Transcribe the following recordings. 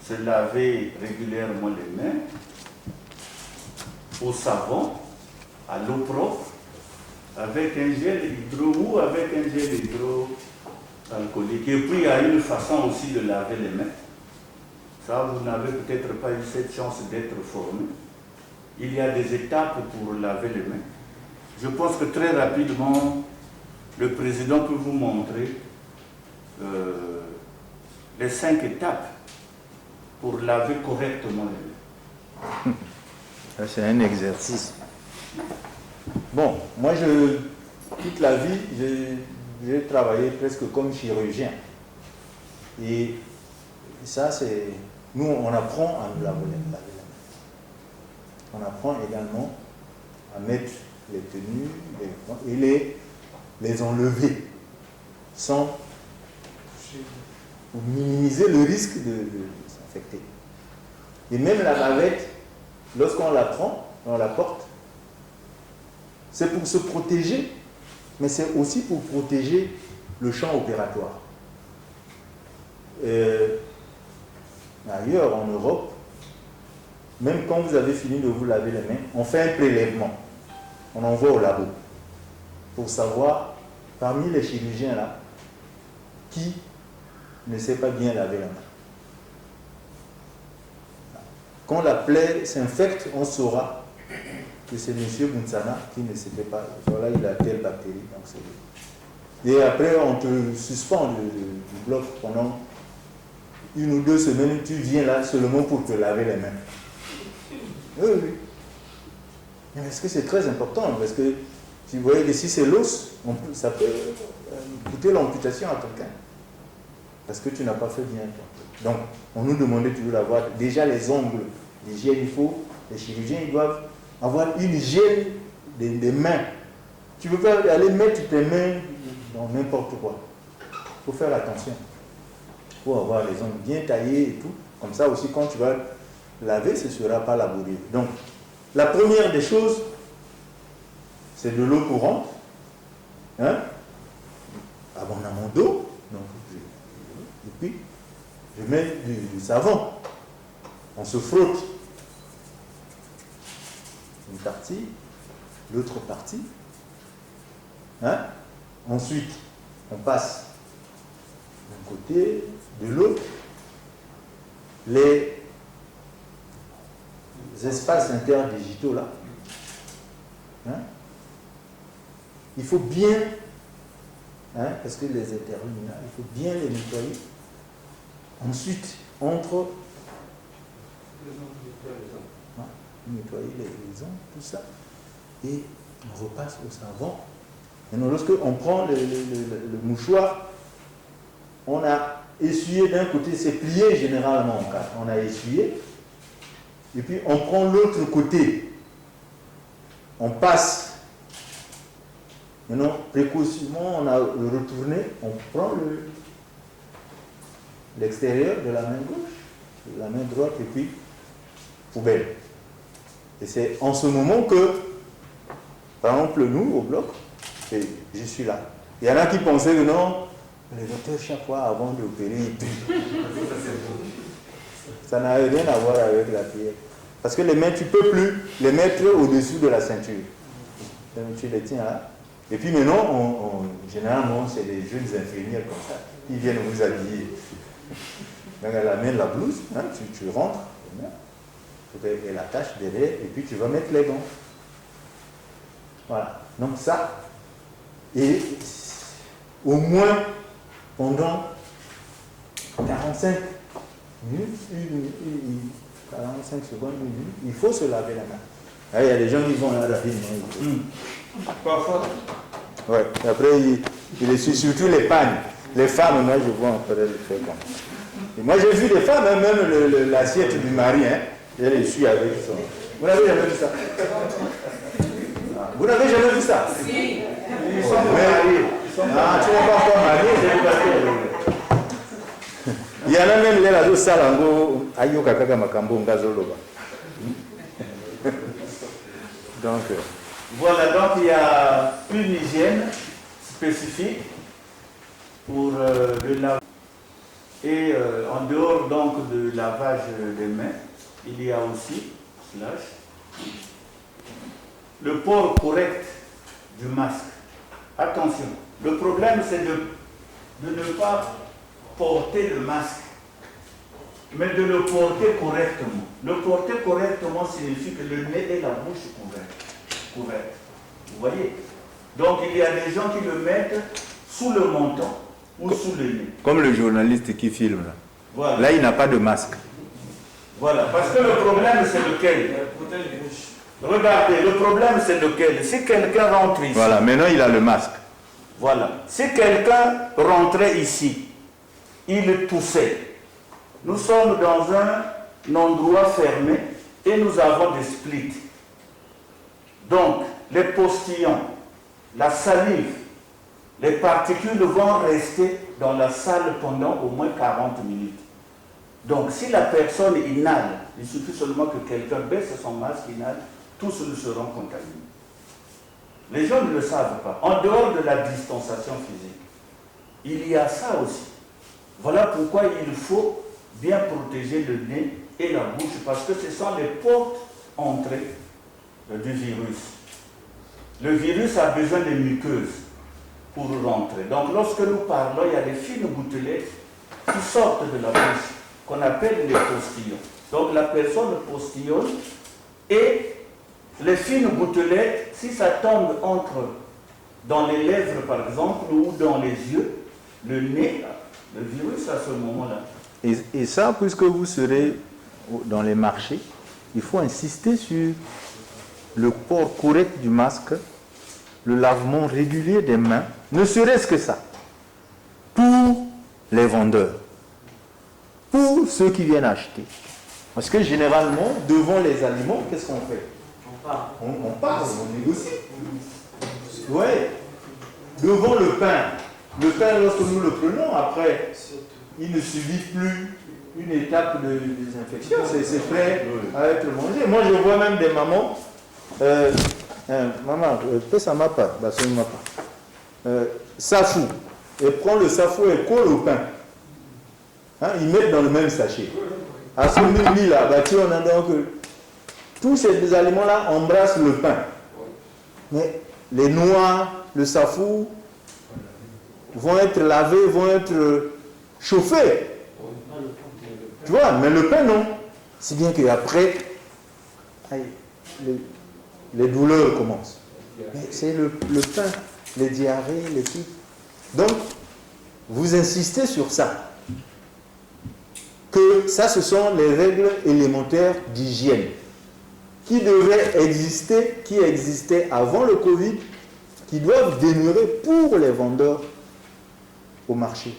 se laver régulièrement les mains au savon, à l'eau propre, avec un gel hydro ou avec un gel hydroalcoolique. Et puis il y a une façon aussi de laver les mains. Ça, vous n'avez peut-être pas eu cette chance d'être formé. Il y a des étapes pour laver les mains. Je pense que très rapidement, le président peut vous montrer les 5 étapes pour laver correctement les mains. C'est un exercice. Bon, moi, toute la vie, j'ai travaillé presque comme chirurgien. Et ça, c'est... Nous, on apprend à nous laver les mains. On apprend également à mettre les tenues et les enlever sans minimiser le risque de s'infecter. Et même la bavette, lorsqu'on la prend, on la porte, c'est pour se protéger, mais c'est aussi pour protéger le champ opératoire. Ailleurs, en Europe, même quand vous avez fini de vous laver les mains, on fait un prélèvement. On envoie au labo pour savoir, parmi les chirurgiens là, qui ne sait pas bien laver la main. Quand la plaie s'infecte, on saura que c'est M. Bounsana qui ne s'était pas... Voilà, il a telle bactérie. Donc et après, on te suspend du bloc pendant 1 ou 2 semaines. Tu viens là seulement pour te laver les mains. Oui, oui. Parce que c'est très important. Parce que, si vous voyez que si c'est l'os, ça peut coûter l'amputation à quelqu'un. Parce que tu n'as pas fait bien. Donc, on nous demandait toujours d'avoir déjà les ongles, l'hygiène. Les chirurgiens, ils doivent avoir une hygiène des mains. Tu ne peux pas aller mettre tes mains dans n'importe quoi. Il faut faire attention. Il faut avoir les ongles bien taillés et tout. Comme ça aussi, quand tu vas laver, ce ne sera pas laborieux. Donc, la première des choses, c'est de l'eau courante. Hein? Abondamment d'eau. Et puis, je mets du savon. On se frotte une partie, l'autre partie. Hein? Ensuite, on passe d'un côté, de l'autre. Les espaces interdigitaux là. Hein? Il faut bien, parce que les interluminales, il faut bien les nettoyer. Ensuite, nettoyer les ongles, tout ça. Et on repasse au savon. Maintenant, lorsque on prend le mouchoir, on a essuyé d'un côté, c'est plié généralement en cas. On a essuyé. Et puis on prend l'autre côté. On passe. Maintenant, précautionnement, on a retourné, on prend l'extérieur de la main gauche, de la main droite, et puis poubelle. Et c'est en ce moment que, par exemple, nous, au bloc, je suis là. Il y en a qui pensaient que non, les docteurs, chaque fois avant d'opérer, ils plient. Ça n'a rien à voir avec la prière. Parce que les mains, tu ne peux plus les mettre au-dessus de la ceinture. Donc, tu les tiens là. Et puis maintenant, généralement, c'est les jeunes infirmières comme ça qui viennent vous habiller. Donc, elle amène la blouse, tu rentres, elle attache derrière, et puis tu vas mettre les gants. Voilà. Donc ça, et au moins pendant 45 minutes, 45 secondes, une minute, il faut se laver la main. Là, il y a des gens qui vont là rapidement. Parfois. Ouais. Après, il essuie surtout les pagnes. Les femmes, moi, je vois en le faire comme ça. Et moi, j'ai vu des femmes, même l'assiette du mari, elle essuie avec son. Vous n'avez jamais vu ça? Vous n'avez jamais vu ça? Si. Ils sont mariés. Tu n'es pas encore marié, c'est parce que. Il y en a même là, deux salango, ayoka kaka makambo ngazoloba. Donc. Voilà, donc il y a une hygiène spécifique pour le lavage. Et en dehors donc de lavage des mains, il y a aussi le port correct du masque. Attention, le problème c'est de ne pas porter le masque, mais de le porter correctement. Le porter correctement signifie que le nez et la bouche couverts. Vous voyez? Donc il y a des gens qui le mettent sous le menton ou sous le nez. Comme le journaliste qui filme là. Voilà. Là, il n'a pas de masque. Voilà, parce que le problème c'est lequel? Regardez, le problème c'est lequel? Si quelqu'un rentre ici. Voilà, maintenant il a le masque. Voilà. Si quelqu'un rentrait ici, il toussait. Nous sommes dans un endroit fermé et nous avons des splits. Donc, les postillons, la salive, les particules vont rester dans la salle pendant au moins 40 minutes. Donc, si la personne inhale, il suffit seulement que quelqu'un baisse son masque, inhale, tous nous serons contaminés. Les gens ne le savent pas. En dehors de la distanciation physique, il y a ça aussi. Voilà pourquoi il faut bien protéger le nez et la bouche, parce que ce sont les portes entrées du virus. Le virus a besoin de muqueuses pour rentrer. Donc lorsque nous parlons, il y a des fines gouttelettes qui sortent de la bouche, qu'on appelle les postillons. Donc la personne postillonne et les fines gouttelettes, si ça tombe dans les lèvres par exemple, ou dans les yeux, le nez, le virus à ce moment-là. Et ça, puisque vous serez dans les marchés, il faut insister sur le port correct du masque, le lavement régulier des mains, ne serait-ce que ça, pour les vendeurs, pour ceux qui viennent acheter. Parce que généralement, devant les aliments, qu'est-ce qu'on fait? On parle, on négocie. Oui. Devant le pain, lorsque nous le prenons, après, il ne subit plus une étape de désinfection. C'est prêt à être mangé. Moi, je vois même des mamans. Maman, ça m'a pas. Safou. Elle prend le safou et colle au pain. Hein, ils mettent dans le même sachet. À ce moment-là, on a donc tous ces aliments-là embrassent le pain. Mais les noix, le safou vont être lavés, vont être chauffés. Tu vois, mais le pain non. Si bien qu'après, les douleurs commencent. Mais c'est le pain, les diarrhées, les trucs. Donc, vous insistez sur ça. Que ça, ce sont les règles élémentaires d'hygiène qui devaient exister, qui existaient avant le Covid, qui doivent demeurer pour les vendeurs au marché.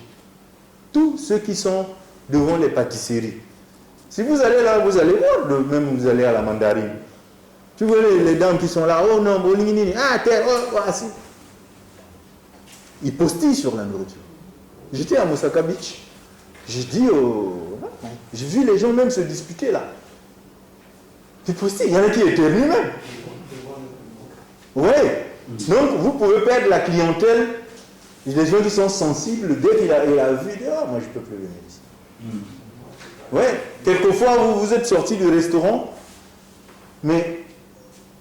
Tous ceux qui sont devant les pâtisseries. Si vous allez là, vous allez voir, même vous allez à la mandarine. Tu vois les dames qui sont là, oh non, terre, oh, assis. Ils postillent sur la nourriture. J'étais à Moussaka Beach. J'ai dit, j'ai vu les gens même se disputer là. Ils postillent, il y en a qui éternuent même. Oui. Donc vous pouvez perdre la clientèle. Les gens qui sont sensibles, dès qu'il a vu, il dit, ah, moi je ne peux plus venir ici. Oui. Quelquefois, vous êtes sorti du restaurant, mais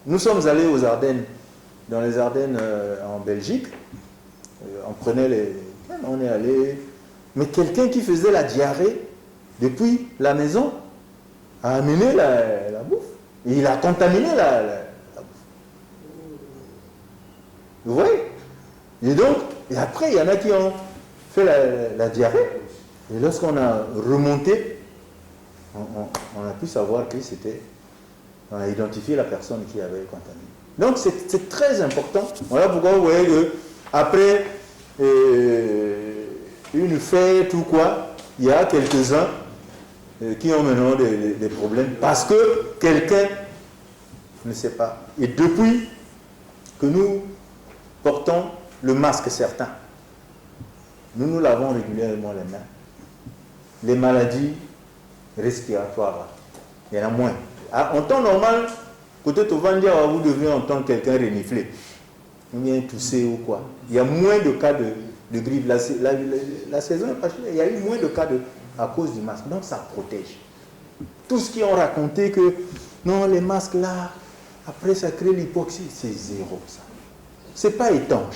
nous sommes allés aux Ardennes, dans les Ardennes en Belgique. On est allé, mais quelqu'un qui faisait la diarrhée depuis la maison a amené la bouffe. Et il a contaminé la bouffe. Vous voyez? Et après, il y en a qui ont fait la diarrhée. Et lorsqu'on a remonté, on a pu savoir que c'était... On a identifié la personne qui avait contaminé. Donc c'est très important. Voilà pourquoi vous voyez qu'après une fête ou quoi, il y a quelques-uns qui ont maintenant des problèmes parce que quelqu'un ne sait pas. Et depuis que nous portons le masque certain, nous lavons régulièrement les mains. Les maladies respiratoires, il y en a moins. En temps normal, peut-être au Vandia, vous devez entendre quelqu'un renifler, ou bien tousser ou quoi. Il y a moins de cas de grippe. La saison est passée, il y a eu moins de cas à cause du masque. Donc ça protège. Tout ce qui ont raconté que non, les masques là, après ça crée l'hypoxie, c'est zéro ça. C'est pas étanche,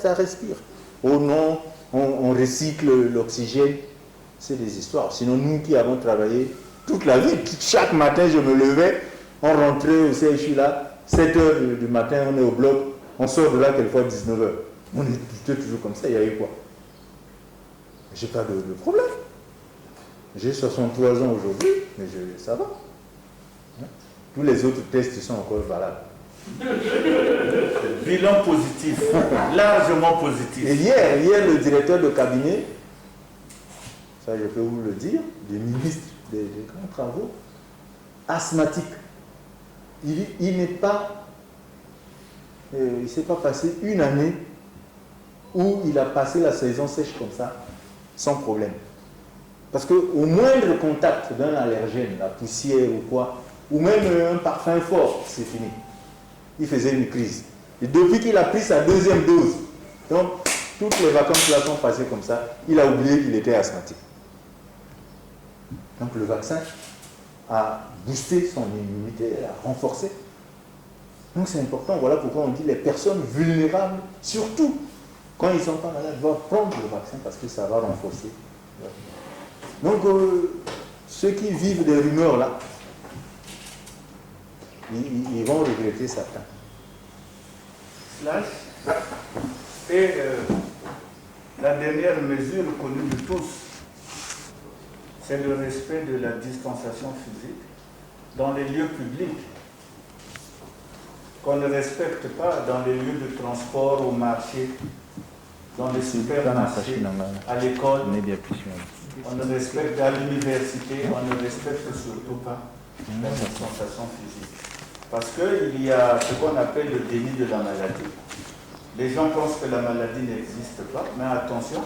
ça respire. Oh non, on recycle l'oxygène, c'est des histoires. Sinon nous qui avons travaillé toute la vie, chaque matin je me levais, on rentrait au CHU là, 7h du matin, on est au bloc, on sort de là quelquefois 19h. On était toujours comme ça, il y a eu quoi? J'ai pas de problème. J'ai 63 ans aujourd'hui, mais ça va. Tous les autres tests sont encore valables. Bilan positif, largement positif. Et hier, le directeur de cabinet, ça je peux vous le dire, des ministres des grands travaux, asthmatique. Il n'est pas, il ne s'est pas passé une année où il a passé la saison sèche comme ça, sans problème. Parce qu'au moindre contact d'un allergène, la poussière ou quoi, ou même un parfum fort, c'est fini. Il faisait une crise. Et depuis qu'il a pris sa deuxième dose, donc toutes les vacances là sont passées comme ça, il a oublié qu'il était asthmatique. Donc le vaccin a boosté son immunité, a renforcé. Donc c'est important, voilà pourquoi on dit les personnes vulnérables, surtout quand ils ne sont pas malades, doivent prendre le vaccin parce que ça va renforcer. Donc ceux qui vivent des rumeurs là, ils vont regretter certains. Et la dernière mesure connue de tous, c'est le respect de la distanciation physique dans les lieux publics, qu'on ne respecte pas dans les lieux de transport, au marché, dans les supermarchés, à l'école. On ne respecte à l'université, on ne respecte surtout pas la distanciation physique. Parce qu'il y a ce qu'on appelle le déni de la maladie. Les gens pensent que la maladie n'existe pas, mais attention,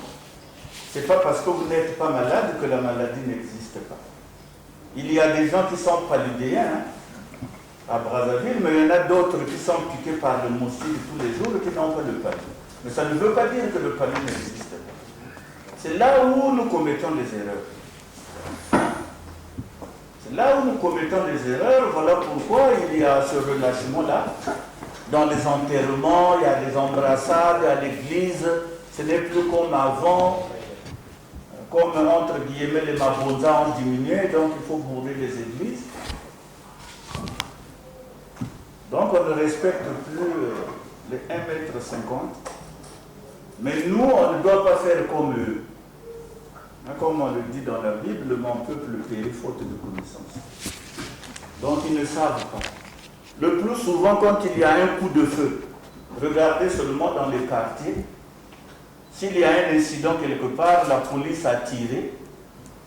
ce n'est pas parce que vous n'êtes pas malade que la maladie n'existe pas. Il y a des gens qui sont paludéens à Brazzaville, mais il y en a d'autres qui sont piqués par le moustique tous les jours et qui n'ont pas le palu. Mais ça ne veut pas dire que le palu n'existe pas. C'est là où nous commettons des erreurs. C'est là où nous commettons des erreurs, voilà pourquoi il y a ce relâchement-là. Dans les enterrements, il y a des embrassades à l'église, ce n'est plus comme avant, comme entre guillemets les mabonzas ont diminué, donc il faut bourrer les églises. Donc on ne respecte plus les 1,50 m. Mais nous, on ne doit pas faire comme eux. Comme on le dit dans la Bible, mon peuple périt faute de connaissance. Donc ils ne savent pas. Le plus souvent, quand il y a un coup de feu, regardez seulement dans les quartiers, s'il y a un incident quelque part, la police a tiré.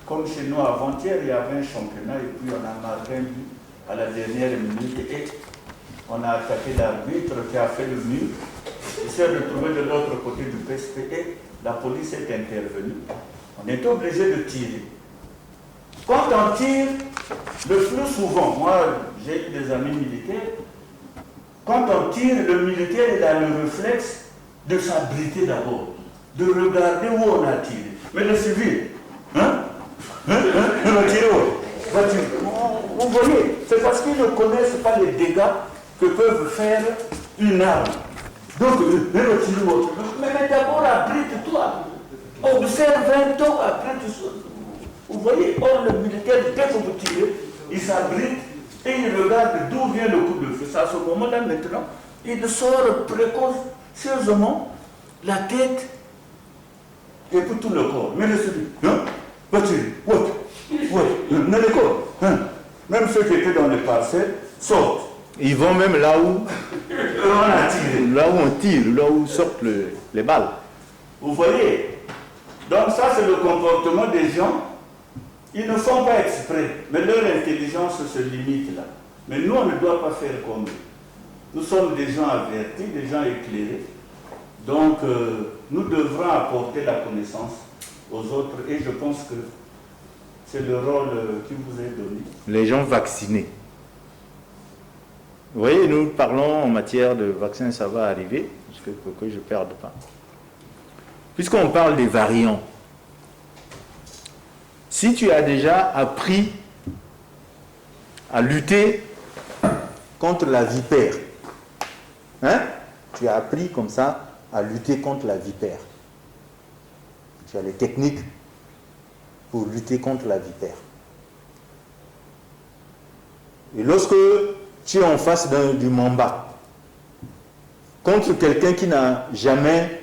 Comme chez nous avant-hier, il y avait un championnat et puis on a marqué un but à la dernière minute et on a attaqué l'arbitre qui a fait le mur. Il s'est retrouvé de l'autre côté du PSP et la police est intervenue. On est obligé de tirer. Quand on tire, le plus souvent, moi j'ai eu des amis militaires, quand on tire, le militaire il a le réflexe de s'abriter d'abord, de regarder où on a tiré. Mais le civil, il va tirer où? Vous voyez, c'est parce qu'ils ne connaissent pas les dégâts que peuvent faire une arme. Donc, mais d'abord abrite-toi. Observe un temps, abrite-toi. Vous voyez, or le militaire, dès que vous tirez, il s'abrite et il regarde d'où vient le coup de feu. C'est à ce moment-là, maintenant, il sort précautionneusement la tête et puis tout le corps. Mais le celui, va tirer, dans le corps. Même ceux qui étaient dans les parcelles sortent. Ils vont même là où on a tiré. Là où on tire, là où sortent les balles. Vous voyez? Donc ça, c'est le comportement des gens. Ils ne font pas exprès, mais leur intelligence se limite là. Mais nous, on ne doit pas faire comme eux. Nous sommes des gens avertis, des gens éclairés. Donc, nous devrons apporter la connaissance aux autres. Et je pense que c'est le rôle qui vous est donné. Les gens vaccinés. Vous voyez, nous parlons en matière de vaccin, ça va arriver, parce que pour que je ne perde pas. puisqu'on parle des variants, si tu as déjà appris à lutter contre la vipère, hein? Tu as appris comme ça à lutter contre la vipère. Tu as les techniques pour lutter contre la vipère. Et lorsque tu es en face du mamba, contre quelqu'un qui n'a jamais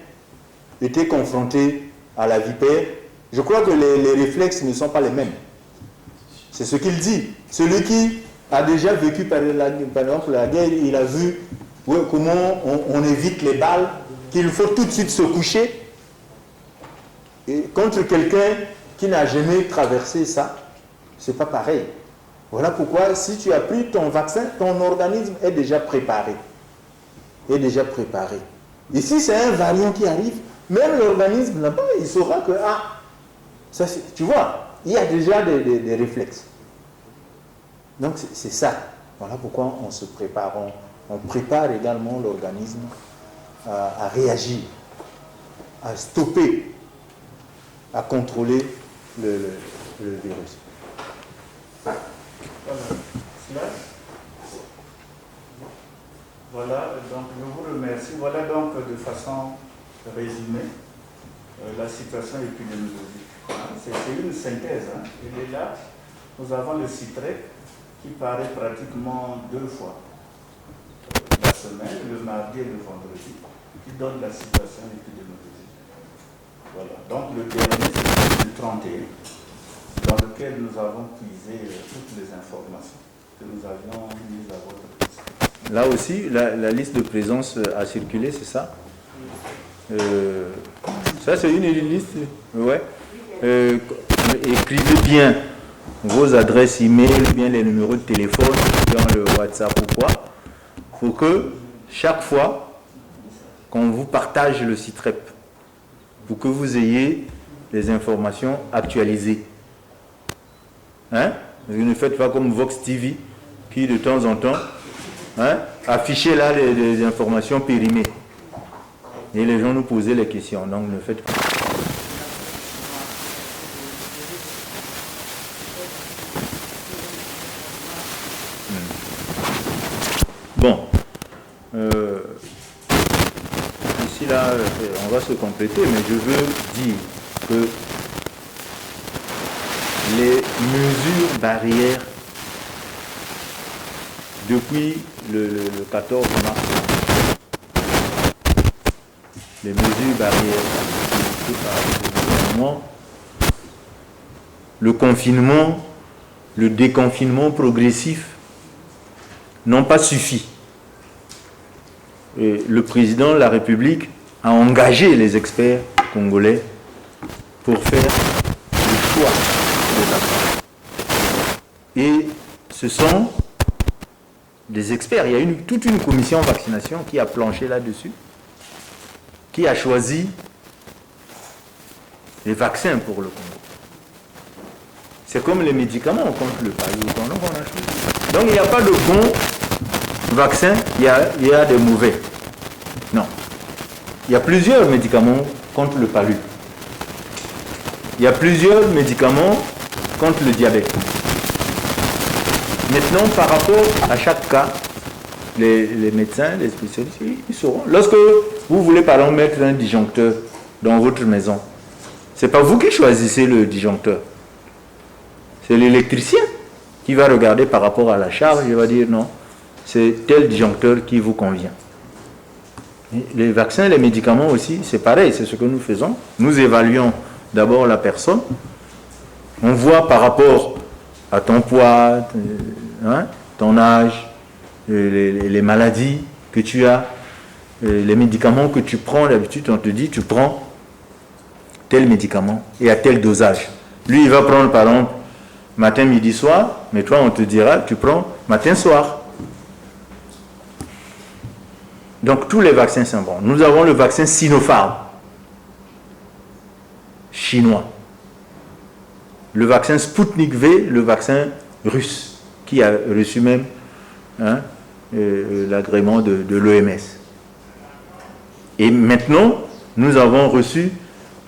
été confronté à la vipère, je crois que les réflexes ne sont pas les mêmes. C'est ce qu'il dit. Celui qui a déjà vécu par exemple la guerre, il a vu comment on évite les balles, qu'il faut tout de suite se coucher. Et contre quelqu'un qui n'a jamais traversé ça, c'est pas pareil. Voilà pourquoi, si tu as pris ton vaccin, ton organisme est déjà préparé. Et si c'est un variant qui arrive, même l'organisme là-bas, il saura que, ça, tu vois, il y a déjà des réflexes. Donc c'est ça. Voilà pourquoi on se prépare. On prépare également l'organisme à réagir, à stopper, à contrôler le virus. Voilà, donc je vous remercie. Voilà donc de façon résumée la situation épidémiologique. C'est une synthèse. Elle est là. Nous avons le CITREC qui paraît pratiquement 2 fois la semaine, le mardi et le vendredi, qui donne la situation épidémiologique. Voilà. Donc le dernier, c'est le 31, dans lequel nous avons puisé toutes les informations que nous avions mises à votre disposition. Là aussi, la liste de présence a circulé, c'est ça? Ça, c'est une liste. Ouais. Écrivez bien vos adresses e-mail, bien les numéros de téléphone dans le WhatsApp ou quoi, pour que chaque fois qu'on vous partage le site REP, pour que vous ayez les informations actualisées. Hein? Vous ne faites pas comme Vox TV qui de temps en temps affichait là les informations périmées. Et les gens nous posaient les questions, donc ne faites pas. Bon, ici là, on va se compléter, mais je veux dire que les mesures barrières depuis le 14 mars, les mesures barrières par le gouvernement, le confinement, le déconfinement progressif n'ont pas suffi. Et le président de la République a engagé les experts congolais pour faire le choix des vaccins. Et ce sont des experts. Il y a toute une commission vaccination qui a planché là-dessus, qui a choisi les vaccins pour le Congo. C'est comme les médicaments contre le paludisme. Donc il n'y a pas de bon vaccin, il y a des mauvais. Non. Il y a plusieurs médicaments contre le palud. Il y a plusieurs médicaments contre le diabète. Maintenant, par rapport à chaque cas, les médecins, les spécialistes, ils sauront. Lorsque vous voulez par exemple mettre un disjoncteur dans votre maison, ce n'est pas vous qui choisissez le disjoncteur. C'est l'électricien qui va regarder par rapport à la charge et va dire non, c'est tel disjoncteur qui vous convient. Et les vaccins, les médicaments aussi, c'est pareil, c'est ce que nous faisons. Nous évaluons d'abord la personne. On voit par rapport à ton poids, ton âge, les maladies que tu as, les médicaments que tu prends. D'habitude, on te dit, tu prends tel médicament et à tel dosage. Lui, il va prendre par exemple matin, midi, soir, mais toi, on te dira, tu prends matin, soir. Donc, tous les vaccins sont bons. Nous avons le vaccin Sinopharm, chinois. Le vaccin Sputnik V, le vaccin russe, qui a reçu même l'agrément de l'OMS. Et maintenant, nous avons reçu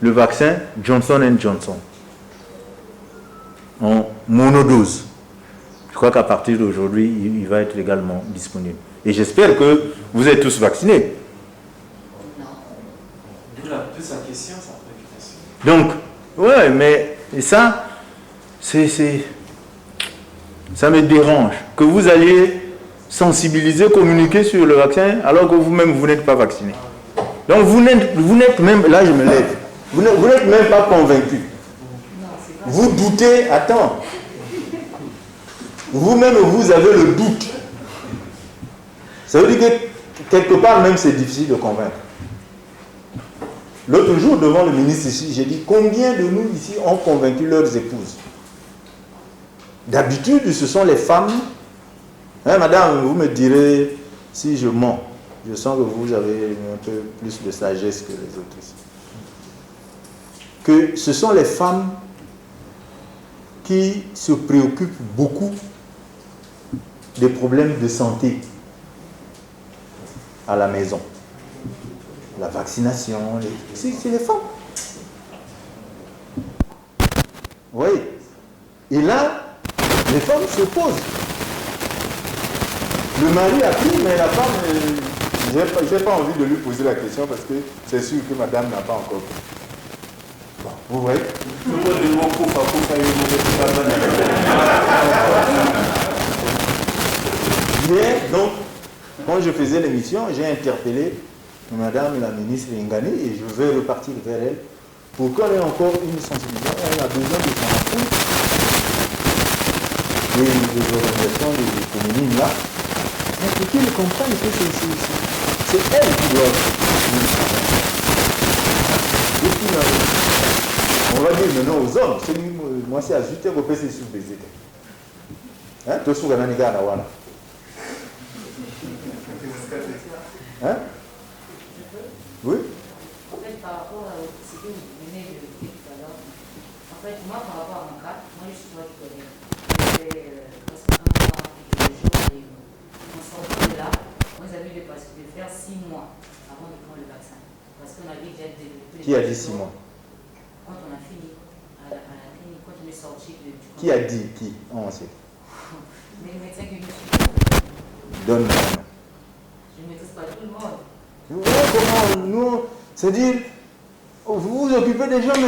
le vaccin Johnson & Johnson en monodose. Je crois qu'à partir d'aujourd'hui, il va être également disponible. Et j'espère que vous êtes tous vaccinés. D'où sa question, sa préoccupation. Donc, ouais, mais et ça, ça me dérange que vous alliez sensibiliser, communiquer sur le vaccin alors que vous-même, vous n'êtes pas vacciné. Donc, vous n'êtes même, là je me lève, vous n'êtes même pas convaincu. Vous doutez, attends. Vous-même, vous avez le doute. Ça veut dire que quelque part même c'est difficile de convaincre. L'autre jour, devant le ministre ici, j'ai dit combien de nous ici ont convaincu leurs épouses? D'habitude, ce sont les femmes. Hein, madame, vous me direz si je mens. Je sens que vous avez un peu plus de sagesse que les autres ici. Que ce sont les femmes qui se préoccupent beaucoup des problèmes de santé à la maison. La vaccination, c'est les femmes. Vous voyez? Et là, les femmes se posent. Le mari a pris, mais la femme, je n'ai pas envie de lui poser la question parce que c'est sûr que madame n'a pas encore pris. Bon, vous voyez? Hier, donc, quand je faisais l'émission, j'ai interpellé madame la ministre Ngani et je vais repartir vers elle pour qu'elle ait encore une sensibilisation. Elle a besoin de s'en rendre compte des organisations, des féminines là, pour qu'ils comprennent que c'est elle qui doit. On va dire maintenant aux hommes, moi c'est à ajouter au PC sur baiser. Hein, tout ce qu'on a dit là, voilà. Hein? Oui? En fait, par rapport à ce que vous venez de dire tout à l'heure, en fait, moi, par rapport à mon cas, moi, je suis toi qui connais. J'ai presque un mois et quelques jours et en sortant de là, moi, j'avais de faire 6 mois avant de prendre le vaccin. Parce qu'on avait déjà développé. Qui a dit 6 mois? Quand on a fini, à la clinique, quand on est sorti du. Qui a dit? Qui? On sait. Mais le médecin qui nous suit. Donne-moi. Je ne maîtrise pas tout le monde. Comment nous, c'est-à-dire, vous vous occupez des gens, mais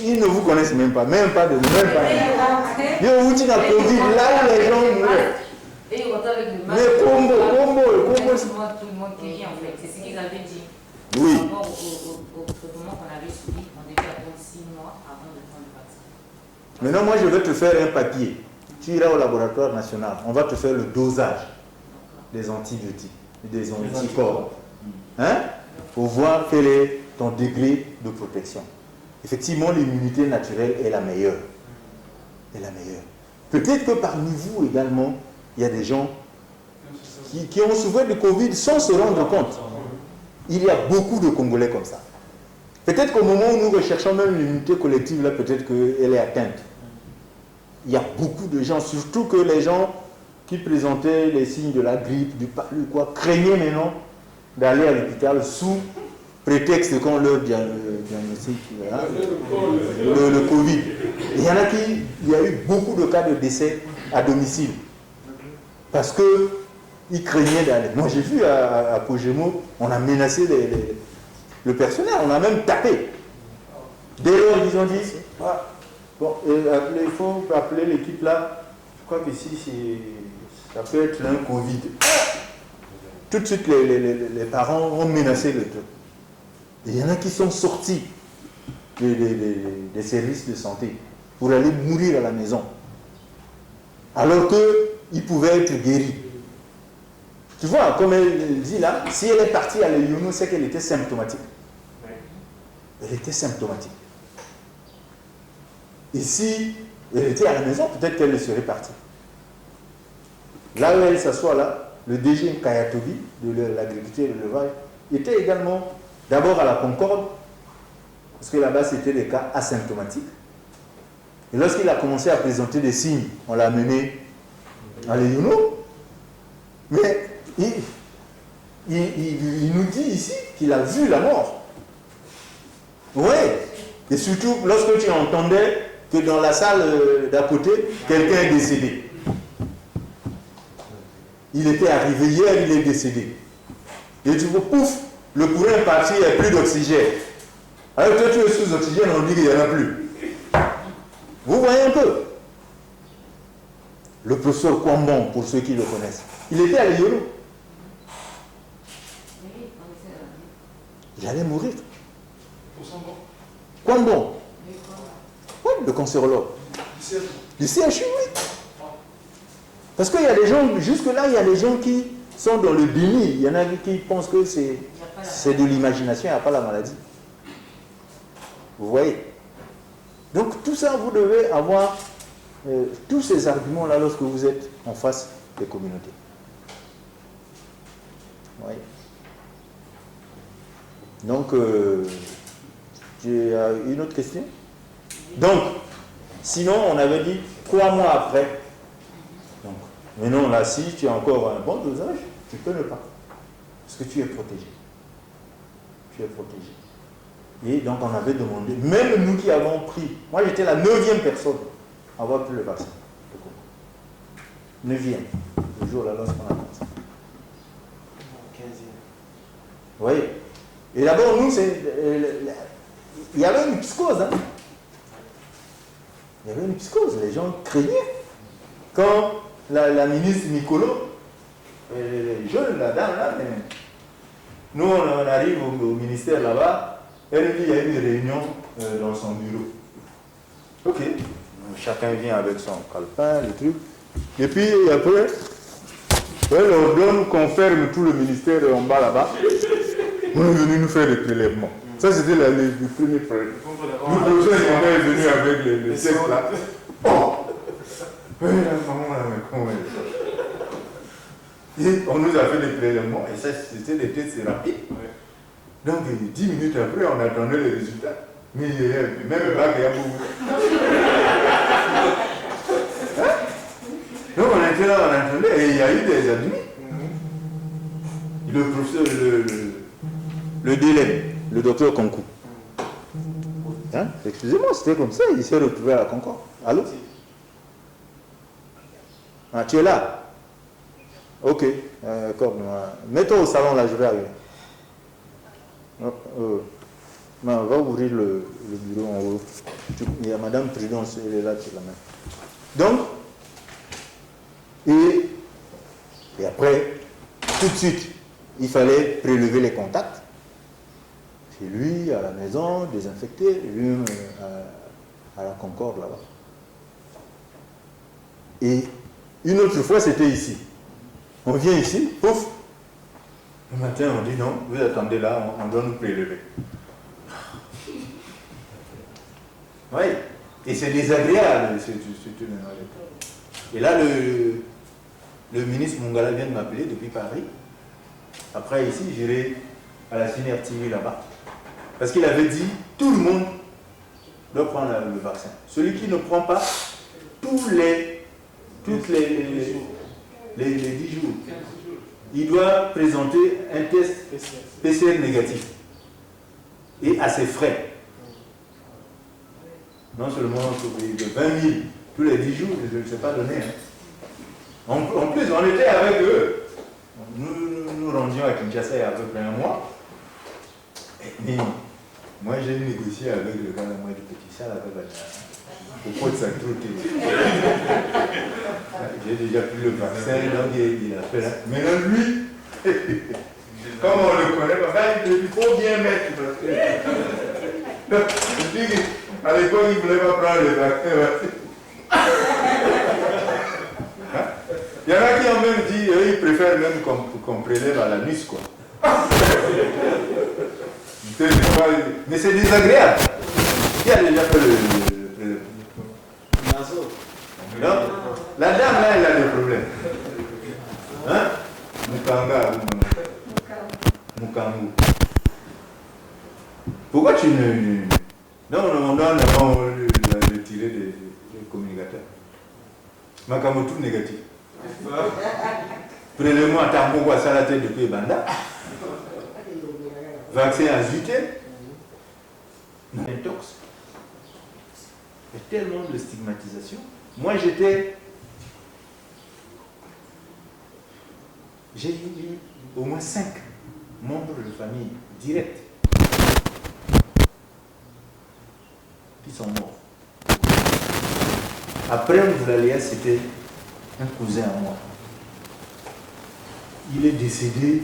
ils ne vous connaissent même pas de même pas. Yo, vous dites la Covid, là où les gens mourent. Et ils rentrent avec le masque. Mais combo. Tout le monde qui vient en fait, c'est ce qu'ils avaient dit. Oui. Par rapport au traitement qu'on avait suivi, on devait attendre 6 mois avant de prendre le vaccin. Maintenant, moi, je vais te faire un papier. Tu iras au laboratoire national. On va te faire le dosage des antibiotiques, des anticorps. Hein? Pour voir quel est ton degré de protection. Effectivement, l'immunité naturelle est la meilleure. Peut-être que parmi vous également, il y a des gens qui ont souffert de Covid sans se rendre compte. Il y a beaucoup de Congolais comme ça. Peut-être qu'au moment où nous recherchons même l'immunité collective, là, peut-être qu'elle est atteinte. Il y a beaucoup de gens, surtout que les gens qui présentaient les signes de la grippe, du palu, quoi, craignaient maintenant d'aller à l'hôpital sous prétexte qu'on leur diagnostic le Covid. Et il y en a il y a eu beaucoup de cas de décès à domicile. Parce qu'ils craignaient d'aller. Moi j'ai vu à Kojemo, on a menacé le personnel, on a même tapé. Dès lors, ils ont dit, ah, bon, il faut appeler l'équipe là, je crois que si ça peut être un Covid. Tout de suite, les parents ont menacé le truc. Et il y en a qui sont sortis des services de santé pour aller mourir à la maison. Alors qu'ils pouvaient être guéris. Tu vois, comme elle dit là, si elle est partie à l'Eyounou, c'est qu'elle était symptomatique. Elle était symptomatique. Et si elle était à la maison, peut-être qu'elle serait partie. Là où elle s'assoit là, le DG Kayatobi de l'agriculture et de l'élevage était également d'abord à la Concorde, parce que là-bas c'était des cas asymptomatiques. Et lorsqu'il a commencé à présenter des signes, on l'a amené à l'Eyounou. Mais il nous dit ici qu'il a vu la mort. Oui. Et surtout lorsque tu entendais que dans la salle d'à côté, quelqu'un est décédé. Il était arrivé hier, il est décédé. Et tu vois, pouf, le courant est parti, il n'y a plus d'oxygène. Alors toi tu es sous oxygène, on dit qu'il n'y en a plus. Vous voyez un peu. Le professeur Kwambon, pour ceux qui le connaissent, il était à l'Eyolo. Il allait mourir. Kwambon. Oui, le cancérologue. Du CHU, oui. Parce qu'il y a des gens, jusque-là, il y a des gens qui sont dans le déni. Il y en a qui pensent que c'est de l'imagination, il n'y a pas la maladie. Vous voyez? Donc tout ça, vous devez avoir tous ces arguments-là lorsque vous êtes en face des communautés. Vous voyez? Donc, j'ai une autre question. Donc, sinon, on avait dit 3 mois après. Donc, maintenant, là, si tu as encore un bon dosage, tu peux ne pas. Parce que tu es protégé. Tu es protégé. Et donc, on avait demandé, même nous qui avons pris, moi j'étais la 9e personne à avoir pris le vaccin. 9e, le jour là, lorsqu'on a commencé. 15e. Vous voyez? Et d'abord, nous, il y avait une psychose. Hein? Il y avait une psychose. Les gens craignaient. Quand la ministre Nicolo, les jeunes, la dame là, nous, on arrive au ministère là-bas, elle nous dit il y a une réunion dans son bureau. Ok. Chacun vient avec son calepin, les trucs. Et puis après, elle ordonne qu'on ferme tout le ministère en bas là-bas. On est venu nous faire des prélèvements. Ça, c'était le premier prélèvement. Le professeur est venu avec le texte là. Oh! Oui, la maman, mais comment elle... Et on nous a fait des prélèvements, et ça, c'était des tests rapides. Donc, 10 minutes après, on attendait les résultats. Mais même le bac, il y a beaucoup. Hein? Donc, on était là, on attendait, et il y a eu des admis. Le professeur, le délai, le docteur Konkou. Hein? Excusez-moi, c'était comme ça, il s'est retrouvé à la Concorde. Allô? Ah, tu es là? Ok, d'accord. Mets-toi au salon là, je vais arriver. Va ouvrir le bureau en haut. Il y a Madame Prudence, elle est là, c'est la main. Donc, et après, tout de suite, il fallait prélever les contacts. Chez lui, à la maison, désinfecter, lui à la Concorde là-bas. Et une autre fois, c'était ici. On vient ici, pouf. Le matin, on dit non, vous attendez là, on doit nous prélever. Oui, et c'est désagréable. Et là, le ministre Mongala vient de m'appeler depuis Paris. Après, ici, j'irai à la CNR TV là-bas. Parce qu'il avait dit, tout le monde doit prendre le vaccin. Celui qui ne prend pas, toutes les 10 jours, il doit présenter un test PCR négatif. Et à ses frais. Non seulement de 20 000 tous les 10 jours, je ne sais pas donner. Hein. En plus, on était avec eux. Nous rendions à Kinshasa il y a à peu près un mois. Et moi, j'ai négocié avec le gars moi du petit salle avec au pot de Saint-Clotilde. J'ai déjà pris le vaccin, donc il a fait là. Maintenant, lui, comme on le connaît, il faut bien mettre. À l'époque, il ne voulait pas prendre le vaccin. Il y en a qui ont même dit, ils préfèrent même qu'on prélève à la nuit, quoi. Mais c'est désagréable. Qui a déjà fait le prélèvement? Non? La dame là, elle a des problèmes. Hein? Mukanga. Mukangu. Pourquoi tu ne... Non, on doit le tirer des communicateurs. Makamotu négatif. Prélèvement à Tambogo à Salaté depuis Banda. Vaccin à Zuité. intox. Il y a tellement de stigmatisation. Moi, j'ai eu au moins 5 membres de famille directs qui sont morts. Après Mvulalia, c'était un cousin à moi. Il est décédé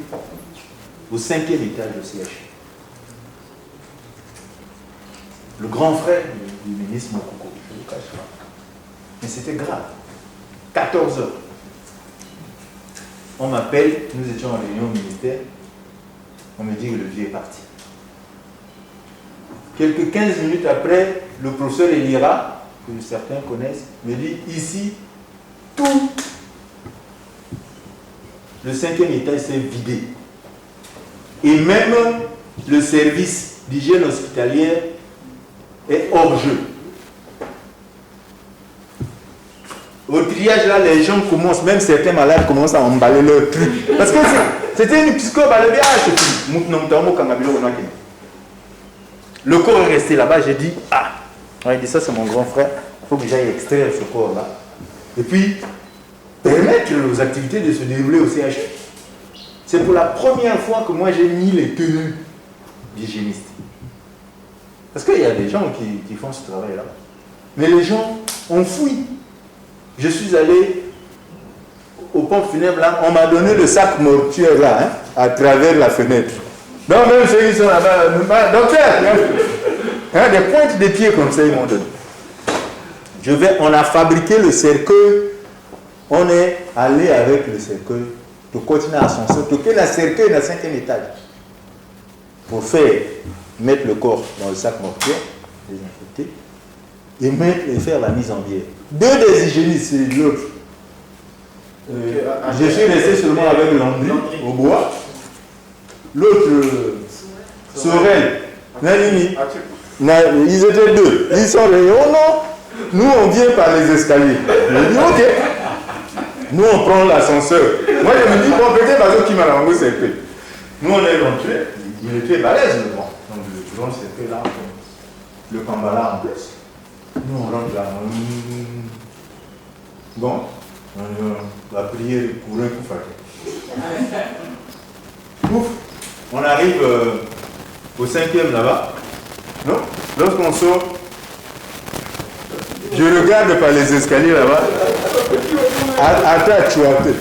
au 5e étage du CHU. Le grand frère du ministre Mokoko, je ne le cache pas. Mais c'était grave. 14 heures. On m'appelle, nous étions en réunion au ministère, on me dit que le vieux est parti. Quelques 15 minutes après, le professeur Elira, que certains connaissent, me dit ici, tout le 5e étage s'est vidé. Et même le service d'hygiène hospitalière est hors jeu. Au triage, là, les gens commencent, même certains malades commencent à emballer leur truc. Parce que c'était une psychope à l'EBH. Le corps est resté là-bas. J'ai dit, il dit ça, c'est mon grand frère. Il faut que j'aille extraire ce corps-là. Et puis, permettre aux activités de se dérouler au CHU. C'est pour la première fois que moi, j'ai mis les tenues d'hygiéniste. Parce qu'il y a des gens qui font ce travail-là. Mais les gens ont fui. Je suis allé au pont funèbre là, on m'a donné le sac mortuaire là, à travers la fenêtre. Donc même ceux qui sont là-bas, docteur, des pointes de pied comme ça ils m'ont donné. On a fabriqué le cercueil, on est allé avec le cercueil, pour continuer à ascenser, pour que la cercueil est dans le 5e étage. Pour mettre le corps dans le sac mortuaire, désinfecté, et faire la mise en bière. 2 des hygiénistes, c'est l'autre. Je suis resté seulement avec Landry au bois. L'autre, Sorel, Nalini. Ils étaient 2. Ils sont restés. Oh non, nous on vient par les escaliers. Je dis ok. Nous on prend l'ascenseur. Moi je me dis, bon, peut-être parce qui m'a rendu cercueil. Nous on est rentrés. Il était balèze le vent. Donc le grand cercueil là, le Kambala en plus. Nous on rentre là. Bon, la prière pour un coup fatigué. Ouf, on arrive au 5e là-bas. Non? Lorsqu'on sort, je regarde par les escaliers là-bas. Attends, tu as fait.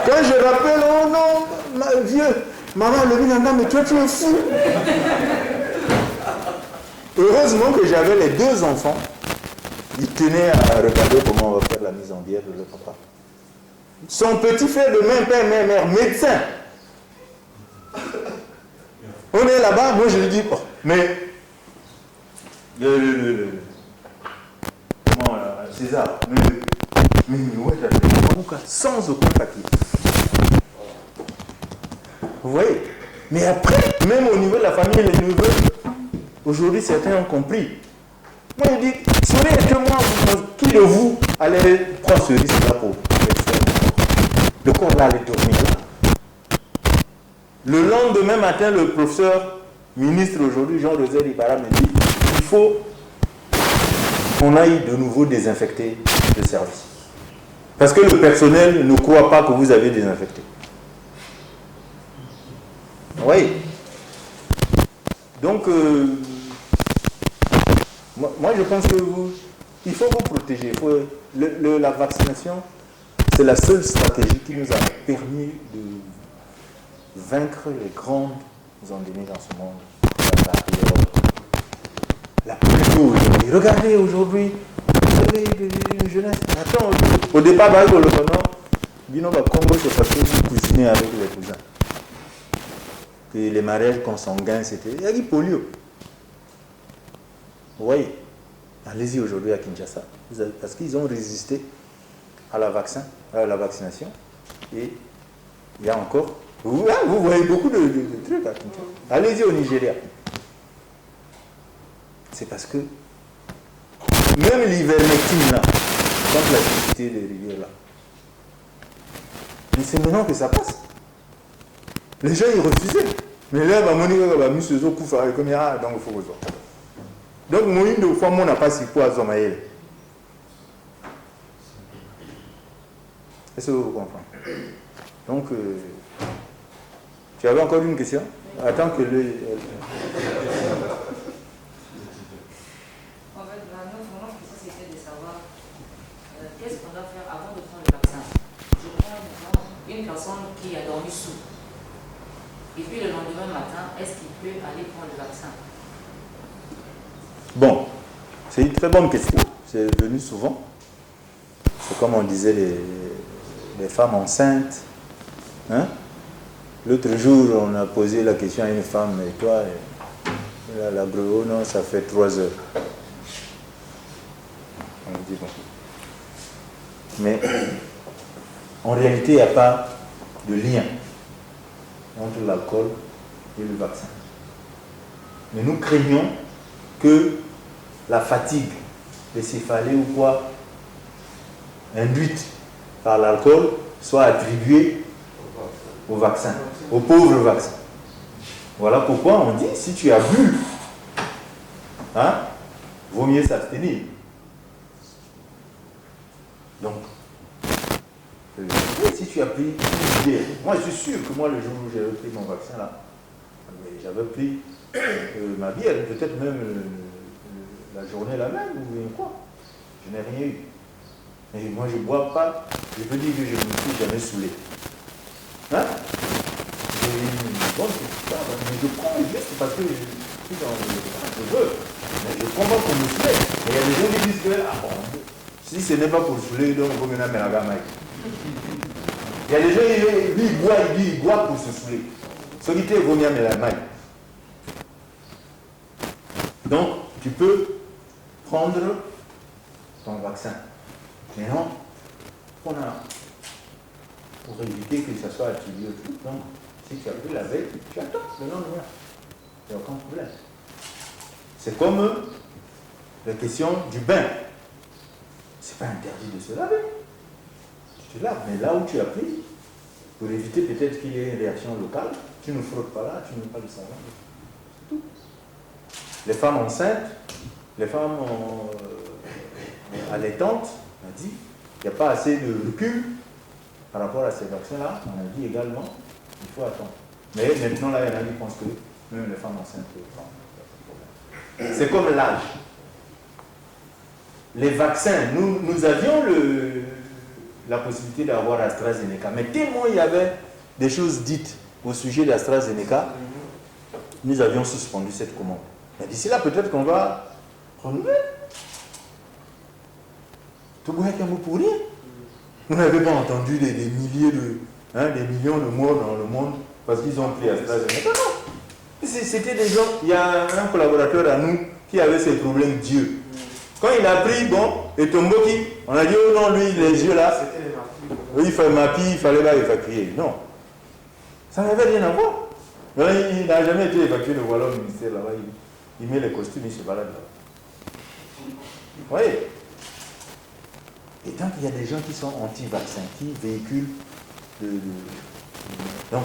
Quand je rappelle, oh non, vieux, maman, le binanda, mais toi tu es fou. Heureusement que j'avais les 2 enfants. Ils tenaient à regarder comment on va faire la mise en bière de leur papa. Son petit frère de même père, même mère, médecin. On est là-bas, moi je lui dis, oh, mais comment César, mais ouais, sans aucun papier. Vous voyez? Mais après, même au niveau de la famille, les neveux, aujourd'hui certains ont compris. Moi je dis, souriez que moi, qui de vous allait prendre ce risque-là pour faire le corps là allait dormir là. Le lendemain matin, le professeur ministre aujourd'hui, Jean-Rosel Ibarra, me dit, il faut qu'on aille de nouveau désinfecter le service. Parce que le personnel ne croit pas que vous avez désinfecté. Oui. Donc, moi je pense que il faut vous protéger. La vaccination, c'est la seule stratégie qui nous a permis de vaincre les grandes endémies dans ce monde. La polio aujourd'hui. Regardez aujourd'hui, vous avez une jeunesse. Attends, au départ, le Congo, c'est parce que vous cuisinez avec les cousins. Que les mariages consanguins, c'était. Il y a eu polio. Vous voyez, allez-y aujourd'hui à Kinshasa, parce qu'ils ont résisté à la vaccination. Et il y a encore. Vous voyez beaucoup de trucs à Kinshasa. Allez-y au Nigeria. C'est parce que même l'ivermectine là, contre la cécité des rivières là, mais c'est maintenant que ça passe. Les gens, ils refusaient. Mais là, donc il faut que donc, moi, une fois, on n'a pas si quoi à Zomaël. Est-ce que vous comprenez? Donc, tu avais encore une question? Attends que le... En fait, notre question c'était de savoir qu'est-ce qu'on doit faire avant de prendre le vaccin. Je prends une personne qui a dormi sous. Et puis le lendemain matin, est-ce qu'il peut aller prendre le vaccin? Bon, c'est une très bonne question. C'est venu souvent. C'est comme on disait les femmes enceintes. Hein? L'autre jour, on a posé la question à une femme, et toi, la gros, non, ça fait 3 heures. On dit bon. Mais en réalité, il n'y a pas de lien entre l'alcool et le vaccin. Mais nous craignons que la fatigue, les céphalées ou quoi, induite par l'alcool, soit attribuée au vaccin, au pauvre vaccin. Voilà pourquoi on dit, si tu as bu, hein, vaut mieux s'abstenir. Donc, si tu as pris une bière, moi je suis sûr que moi le jour où j'avais pris mon vaccin là, j'avais pris ma bière, peut-être même la journée la même ou quoi. Je n'ai rien eu. Mais moi je ne bois pas, je peux dire que je ne me suis jamais saoulé. Hein? J'ai une bonne petite part, mais je prends juste parce que je suis dans je veux. Mais je prends pas pour me saouler. Et il y a des gens qui disent que, ah bon, si ce n'est pas pour saouler, donc il faut maintenant mettre la gamme. Il y a des gens, lui il boit pour se saouler. Ce qui était vaut mieux mettre la maille. Donc, tu peux prendre ton vaccin. Mais non, pour éviter que ça soit attribué au truc. Donc, si tu as pris la veille, tu attends le lendemain. Il n'y a aucun problème. C'est comme la question du bain. C'est pas interdit de se laver. Tu te laves, mais là où tu as pris, pour éviter peut-être qu'il y ait une réaction locale, tu ne frottes pas là, tu ne mets pas le savon. C'est tout. Les femmes enceintes, les femmes allaitantes, on a dit, il n'y a pas assez de recul par rapport à ces vaccins-là. On a dit également, il faut attendre. Mais maintenant, là, il y en a qui pensent que même les femmes enceintes peuvent prendre. C'est comme l'âge. Les vaccins, nous avions la possibilité d'avoir AstraZeneca, mais tellement il y avait des choses dites au sujet d'AstraZeneca, nous avions suspendu cette commande. Mais d'ici là, peut-être qu'on va renouveler. Tout le monde est un mot pour rien. Vous n'avez pas entendu des milliers des millions de morts dans le monde parce qu'ils ont pris AstraZeneca. Non. C'était des gens. Il y a un collaborateur à nous qui avait ses problèmes d'yeux. Quand il a pris, bon, et Tomboki, on a dit, oh non, lui, les yeux là, il fallait MAPI, il fallait pas évacuer. Non. Ça n'avait rien à voir. Il n'a jamais été évacué, le voilà au ministère là-bas. Il met les costumes, il se balade là. Vous voyez? Et donc, il y a des gens qui sont anti-vaccins, qui véhiculent Donc,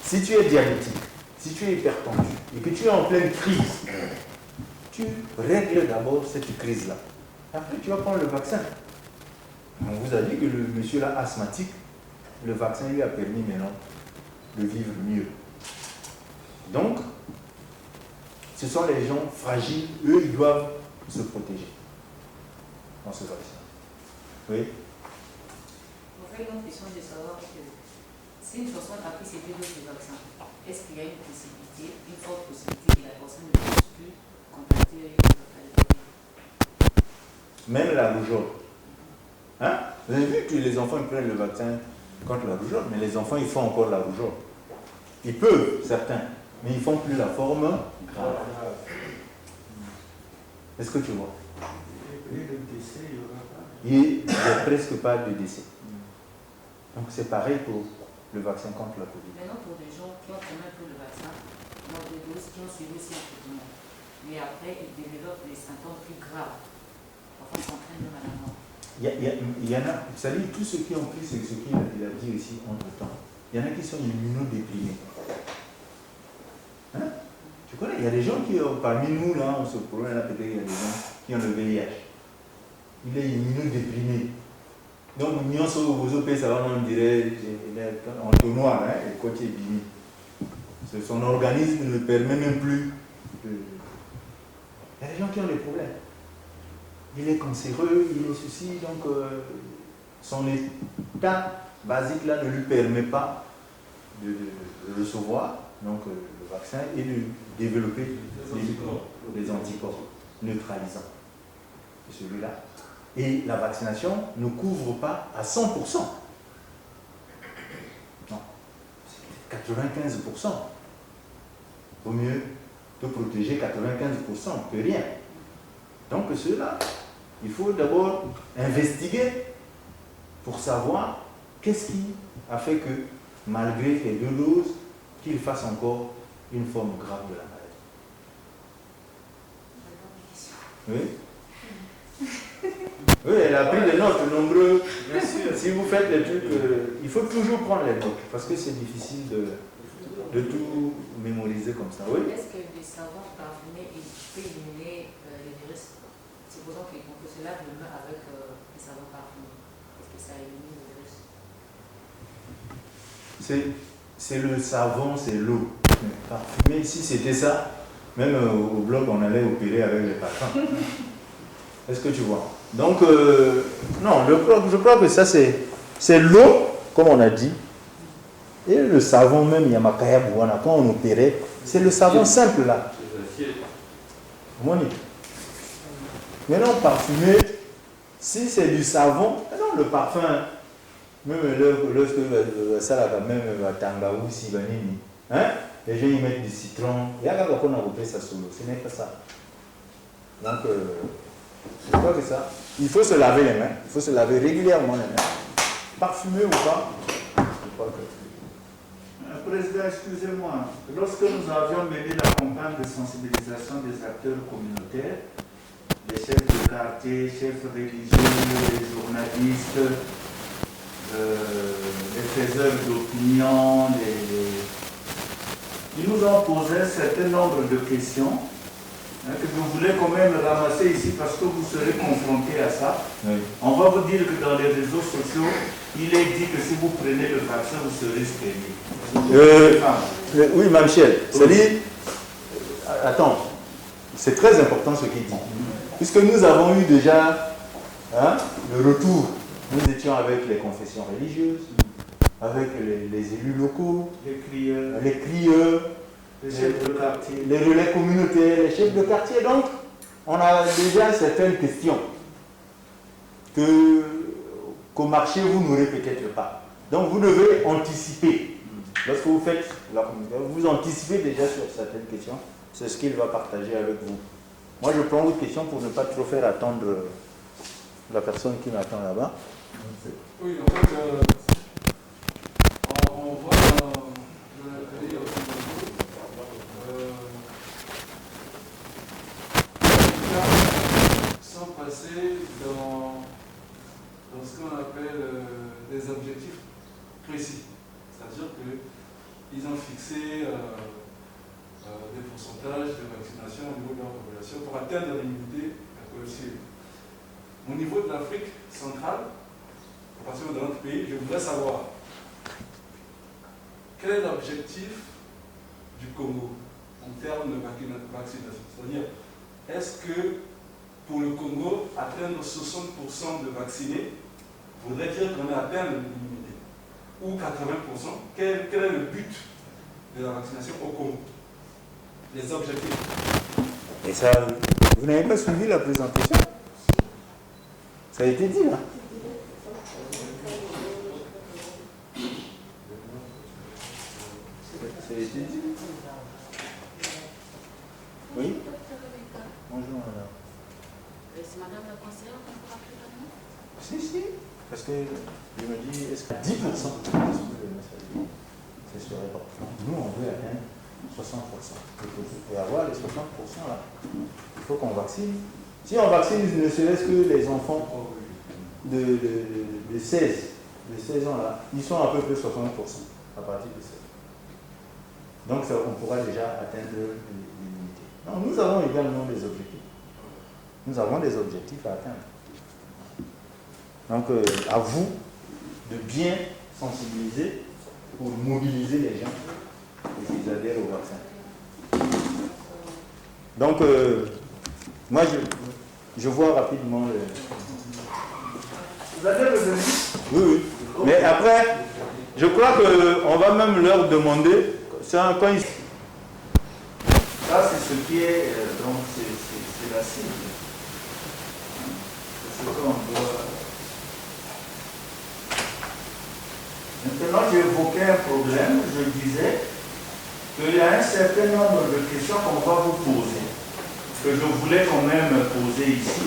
si tu es diabétique, si tu es hypertendu, et que tu es en pleine crise, tu règles d'abord cette crise-là. Après, tu vas prendre le vaccin. On vous a dit que le monsieur-là, asthmatique, le vaccin lui a permis maintenant de vivre mieux. Donc, ce sont les gens fragiles, eux, ils doivent se protéger dans ce vaccin. Oui. En fait, notre question est de savoir que si une personne a pris ces 2 doses de vaccin, est-ce qu'il y a une possibilité, une forte possibilité que la personne ne puisse plus contacter une localité? Même la rougeole. Hein? Vous avez vu que les enfants ils prennent le vaccin contre la rougeole, mais les enfants ils font encore la rougeole. Ils peuvent, certains, mais ils ne font plus la forme grave. Est-ce que tu vois? Il n'y a presque pas de décès. Donc c'est pareil pour le vaccin contre la Covid. Maintenant, pour des gens qui ont quand même pris le vaccin, dans des doses qui ont suivi aussi un traitement, mais après ils développent des symptômes plus graves. Parfois, ils s'entraînent même à la mort. Il y en a, c'est-à-dire tous ceux qui ont pris, c'est ce qu'il a dit ici entre temps. Il y en a qui sont immunodéprimés. Voilà, il y a des gens qui, parmi nous, là, on se promène, là, peut-être il y a des gens qui ont le VIH. Il est immunodéprimé. Donc, nous sommes aux pays, ça va, on dirait, en entonnoir, hein, et quoi qui est bini. Son organisme ne permet même plus. Il y a des gens qui ont des problèmes. Il est cancéreux, il est ceci, donc son état basique là ne lui permet pas de recevoir donc, le vaccin et de développer les anticorps neutralisants. Celui-là. Et la vaccination ne couvre pas à 100%. Non, c'est 95%. Vaut mieux te protéger 95% que rien. Donc ceux-là, il faut d'abord investiguer pour savoir qu'est-ce qui a fait que, malgré les 2 doses, qu'il fasse encore une forme grave de la maladie. Oui. Oui, elle a pris des notes nombreux. Bien sûr. Si vous faites des trucs, il faut toujours prendre les notes, parce que c'est difficile de tout mémoriser comme ça. Oui. Est-ce que les savons parfumés peut éliminer les virus? Supposons qu'on se lave les mains avec les savons parfumés. Est-ce que ça élimine les virus? C'est le savon, c'est l'eau. Parfumé, si c'était ça, même au blog, on allait opérer avec les parfums. Est-ce que tu vois? Donc, non, je crois que ça, c'est l'eau, comme on a dit. Et le savon même, Yamakaya Bouana, quand on opérait, c'est le savon simple là. Maintenant, parfumé, si c'est du savon, non, le parfum, même lorsque ça là, même Tangaou, Sibanini, hein, les gens y mettent du citron, il y a qu'on a repris ça solo, ce n'est pas ça. Donc, je crois que ça, il faut se laver les mains, il faut se laver régulièrement les mains. Parfumé ou pas, je crois que. Président, excusez-moi, lorsque nous avions mené la campagne de sensibilisation des acteurs communautaires, les chefs de quartier, chefs religieux, les journalistes, les faiseurs d'opinion, ils nous ont posé un certain nombre de questions que je voulais quand même ramasser ici parce que vous serez confrontés à ça. Oui. On va vous dire que dans les réseaux sociaux, il est dit que si vous prenez le vaccin, vous serez stérile. Oui, ma Michel, c'est-à-dire, attends, c'est très important ce qu'il dit. Puisque nous avons eu déjà le retour, nous étions avec les confessions religieuses, avec les élus locaux, Les crieurs, les chefs de quartier, les relais communautaires, les chefs de quartier. Donc, on a déjà certaines questions qu'au marché, vous n'aurez peut-être pas. Donc, vous devez anticiper. Lorsque vous faites la communication, vous anticipez déjà sur certaines questions. C'est ce qu'il va partager avec vous. Moi, je prends votre question pour ne pas trop faire attendre la personne qui m'attend là-bas. Oui, en fait, on voit dans le pays sans passer dans ce qu'on appelle des objectifs précis. C'est-à-dire qu'ils ont fixé des pourcentages de vaccination au niveau de leur population pour atteindre l'immunité collective. Au niveau de l'Afrique centrale, à partir de notre pays, je voudrais savoir quel est l'objectif du Congo en termes de vaccination. C'est-à-dire, est-ce que pour le Congo, atteindre 60% de vaccinés voudrait dire qu'on a atteint l'immunité? Ou 80%? Quel est le but de la vaccination au Congo? Les objectifs. Et ça, vous n'avez pas suivi la présentation? Ça a été dit là. Ça a été dit. Oui. Bonjour madame. C'est madame la conseillère qu'on pourra plus maintenant? Si. Parce que je me dis, est-ce que 10% c'est serait pas. Nous, on veut atteindre 60%. Et avoir les 60% là, il faut qu'on vaccine. Si on vaccine ne serait-ce que les enfants de 16 ans là, ils sont à peu près 60% à partir de 16. Donc ça, on pourra déjà atteindre l'immunité. Donc nous avons également des objectifs. Nous avons des objectifs à atteindre. Donc à vous de bien sensibiliser pour mobiliser les gens et qu'ils adhèrent au vaccin. Donc moi je vois rapidement le... Vous allez revenir? Oui, oui. Mais après, je crois qu'on va même leur demander, quand ils... Ça, c'est ce qui est, donc c'est la cible. C'est ce qu'on doit... Maintenant, j'évoquais un problème, je disais qu'il y a un certain nombre de questions qu'on va vous poser, que je voulais quand même poser ici,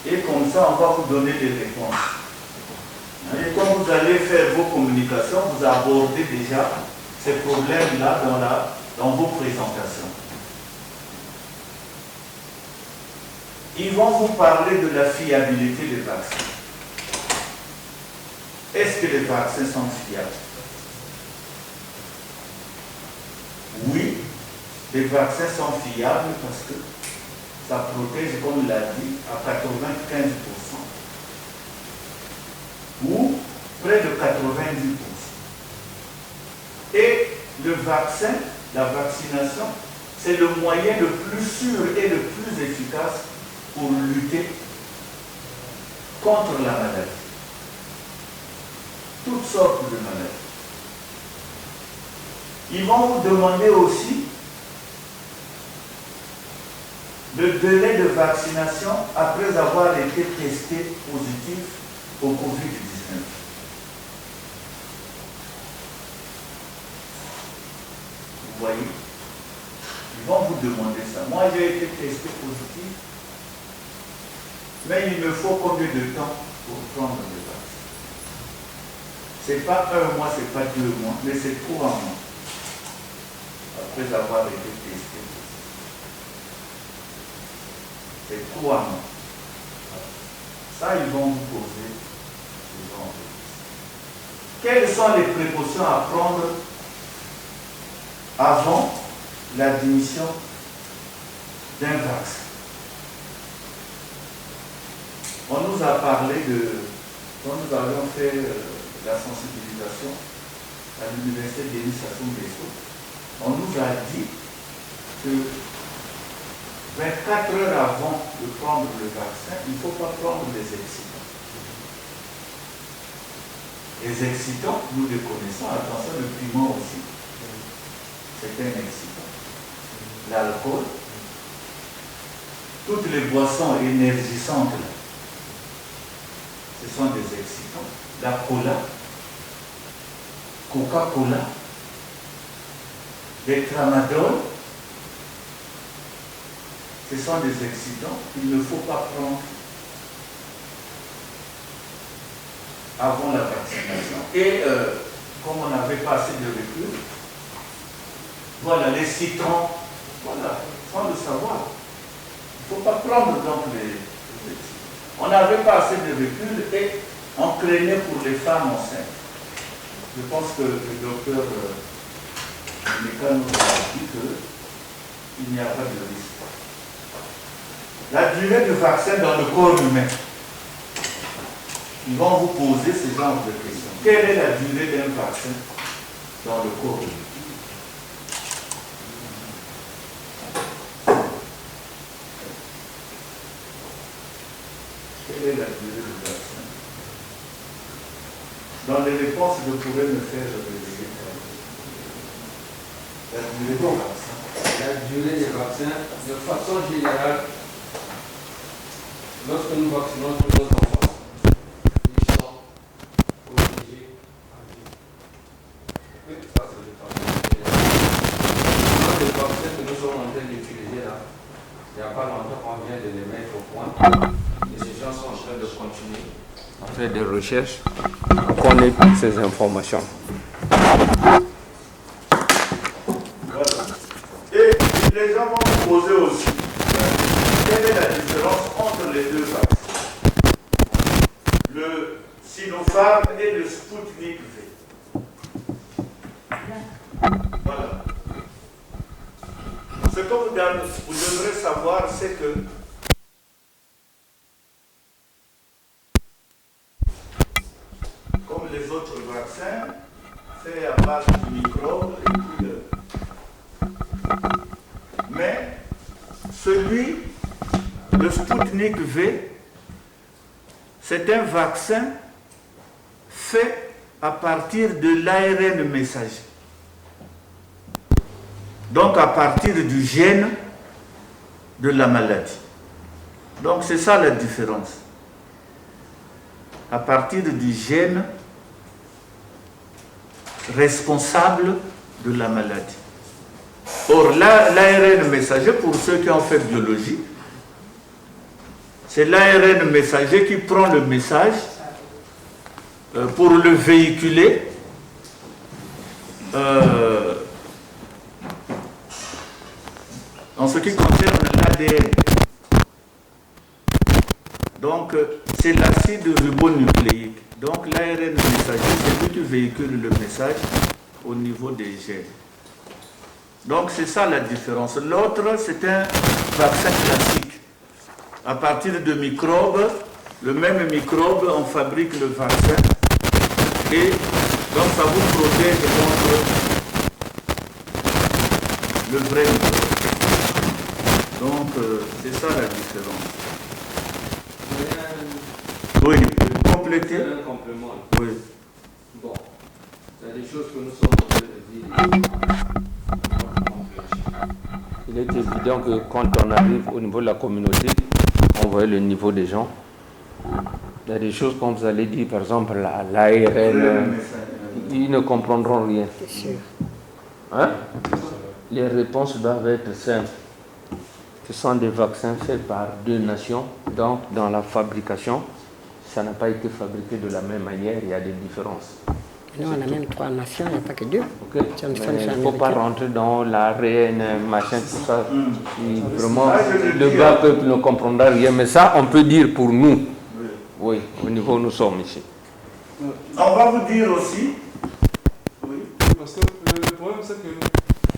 et comme ça, on va vous donner des réponses. Et quand vous allez faire vos communications, vous abordez déjà ces problèmes-là dans vos présentations. Ils vont vous parler de la fiabilité des vaccins. Est-ce que les vaccins sont fiables? Oui, les vaccins sont fiables parce que ça protège, comme il l'a dit, à 95%. Ou près de 90%. Et le vaccin, la vaccination, c'est le moyen le plus sûr et le plus efficace pour lutter contre la maladie. Toutes sortes de maladies. Ils vont vous demander aussi le délai de vaccination après avoir été testé positif au Covid-19. Vous voyez? Ils vont vous demander ça. Moi, j'ai été testé positif, mais il me faut combien de temps pour prendre le vaccin? C'est pas 1 mois, c'est pas 2 mois, mais c'est 3 mois après avoir été testé. C'est 3 mois. Ça, ils vont vous poser. Quelles sont les précautions à prendre avant l'admission d'un vaccin? On nous a parlé quand nous avions fait la sensibilisation à l'université Denis Sassou Nguesso, on nous a dit que 24 heures avant de prendre le vaccin, il ne faut pas prendre des excitants. Les excitants, nous les connaissons, attention, le piment aussi, c'est un excitant. L'alcool, toutes les boissons énergisantes, ce sont des excitants. La cola, Coca-Cola, les tramadol, ce sont des excitants qu'il ne faut pas prendre avant la vaccination. Et comme on n'avait pas assez de recul, voilà, les citrons, voilà, sans le savoir. Il ne faut pas prendre donc les excitants. On n'avait pas assez de recul et on craignait pour les femmes enceintes. Je pense que le docteur Mika nous a dit qu'il n'y a pas de risque. La durée du vaccin dans le corps humain. Ils vont vous poser ce genre de questions. Quelle est la durée d'un vaccin dans le corps humain? Quelle est la durée du vaccin? Dans les réponses, je pourrais me faire révéler. La durée du vaccin. La durée des vaccins, de façon générale, lorsque nous vaccinons tous nos enfants, ils sont obligés à vivre. Oui, ça c'est de façon générale. Les vaccins que nous sommes en train d'utiliser là, il n'y a pas longtemps qu'on vient de les mettre au point. Et ces gens sont en train de continuer à faire des recherches pour connaître toutes ces informations. Les gens vont vous poser aussi quelle est la différence entre les deux vaccins, le Sinopharm et le Sputnik V. Voilà. Ce que vous devrez savoir, c'est que comme les autres vaccins, fait à base de microbes et puis mais celui de Sputnik V, c'est un vaccin fait à partir de l'ARN messager. Donc à partir du gène de la maladie. Donc c'est ça la différence. À partir du gène responsable de la maladie. Or, l'ARN messager, pour ceux qui ont fait biologie, c'est l'ARN messager qui prend le message pour le véhiculer en ce qui concerne l'ADN. Donc, c'est l'acide ribonucléique. Donc, l'ARN messager, c'est lui qui véhicule le message au niveau des gènes. Donc, c'est ça la différence. L'autre, c'est un vaccin classique. À partir de microbes, le même microbe, on fabrique le vaccin. Et donc, ça vous protège contre le vrai microbe. Donc, c'est ça la différence. Oui, compléter. Un complément. Oui. Bon, il y a des choses que nous sommes en train de dire. Il est évident que quand on arrive au niveau de la communauté, on voit le niveau des gens. Il y a des choses comme vous allez dire, par exemple, l'ARN, ils ne comprendront rien. C'est sûr. Hein? Les réponses doivent être simples. Ce sont des vaccins faits par deux nations, donc dans la fabrication, ça n'a pas été fabriqué de la même manière, il y a des différences. Nous, on a même 3 nations, il n'y a pas que 2. Okay. Il ne faut pas rentrer dans l'ARN, machin, tout ça. Vraiment, le bas peuple ne comprendra rien, mais ça, on peut dire pour nous. Oui, au niveau où nous sommes ici. On va vous dire aussi. Oui. Parce que le problème, c'est que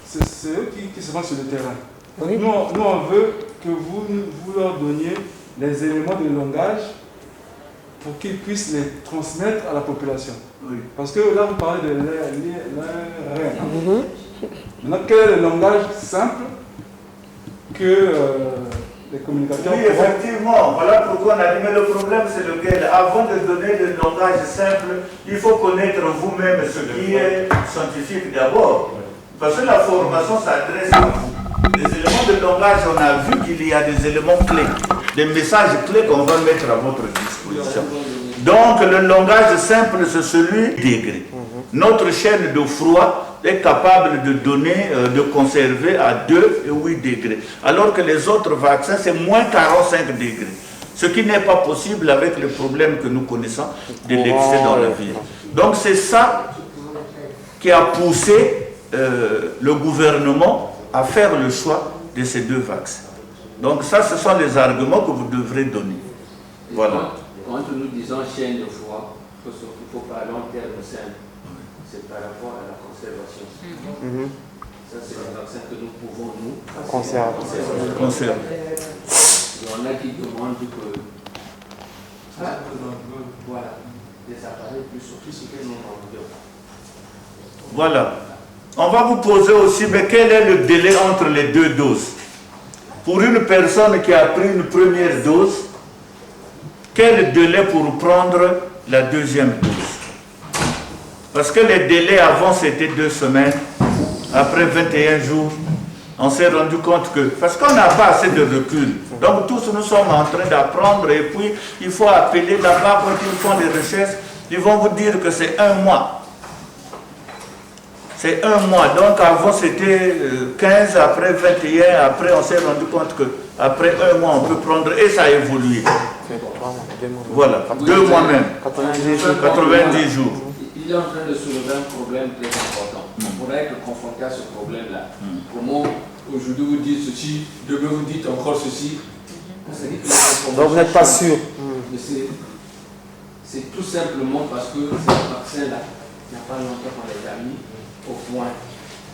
c'est eux qui se rendent sur le terrain. Oui. Nous, on veut que vous leur donniez les éléments de langage pour qu'ils puissent les transmettre à la population. Oui. Parce que là, vous parlez de l'ARN. Maintenant, quel est le langage simple que les communicateurs... Oui, effectivement. Voilà pourquoi on a dit, mais le problème, c'est lequel? Avant de donner le langage simple, il faut connaître vous-même ce qui est scientifique d'abord. Parce que la formation s'adresse à vous. Les éléments de langage, on a vu qu'il y a des éléments clés, des messages clés qu'on va mettre à votre disposition. Donc, le langage simple, c'est celui degré. Notre chaîne de froid est capable de donner, de conserver à 2 et 8 degrés. Alors que les autres vaccins, c'est moins 45 degrés. Ce qui n'est pas possible avec le problème que nous connaissons de l'excès dans la vie. Donc, c'est ça qui a poussé le gouvernement à faire le choix de ces 2 vaccins. Donc ça, ce sont les arguments que vous devrez donner. Voilà. Quand nous disons chaîne de froid, il faut parler en termes simples. C'est par rapport à la conservation. Ça, c'est un vaccin que nous pouvons, nous, conserver. Il y en a qui demandent que... voilà, des appareils plus sophistiqués nous en donnons. Voilà. On va vous poser aussi, mais quel est le délai entre les 2 doses? Pour une personne qui a pris une première dose, quel délai pour prendre la deuxième dose? Parce que les délais avant c'était 2 semaines, après 21 jours, on s'est rendu compte que, parce qu'on n'a pas assez de recul, donc tous nous sommes en train d'apprendre et puis il faut appeler là-bas quand ils font des recherches, ils vont vous dire que c'est 1 mois. C'est 1 mois, donc avant c'était 15, après 21, après on s'est rendu compte qu'après 1 mois on peut prendre et ça a évolué. Voilà, 2 mois même, 90 jours. Il est en train de soulever un problème très important. On pourrait être confronté à ce problème-là. Comment aujourd'hui vous dites ceci, demain vous dites encore ceci. Donc vous n'êtes pas sûr. Mais c'est tout simplement parce que ce vaccin-là, il n'y a pas longtemps qu'on les a mis au point.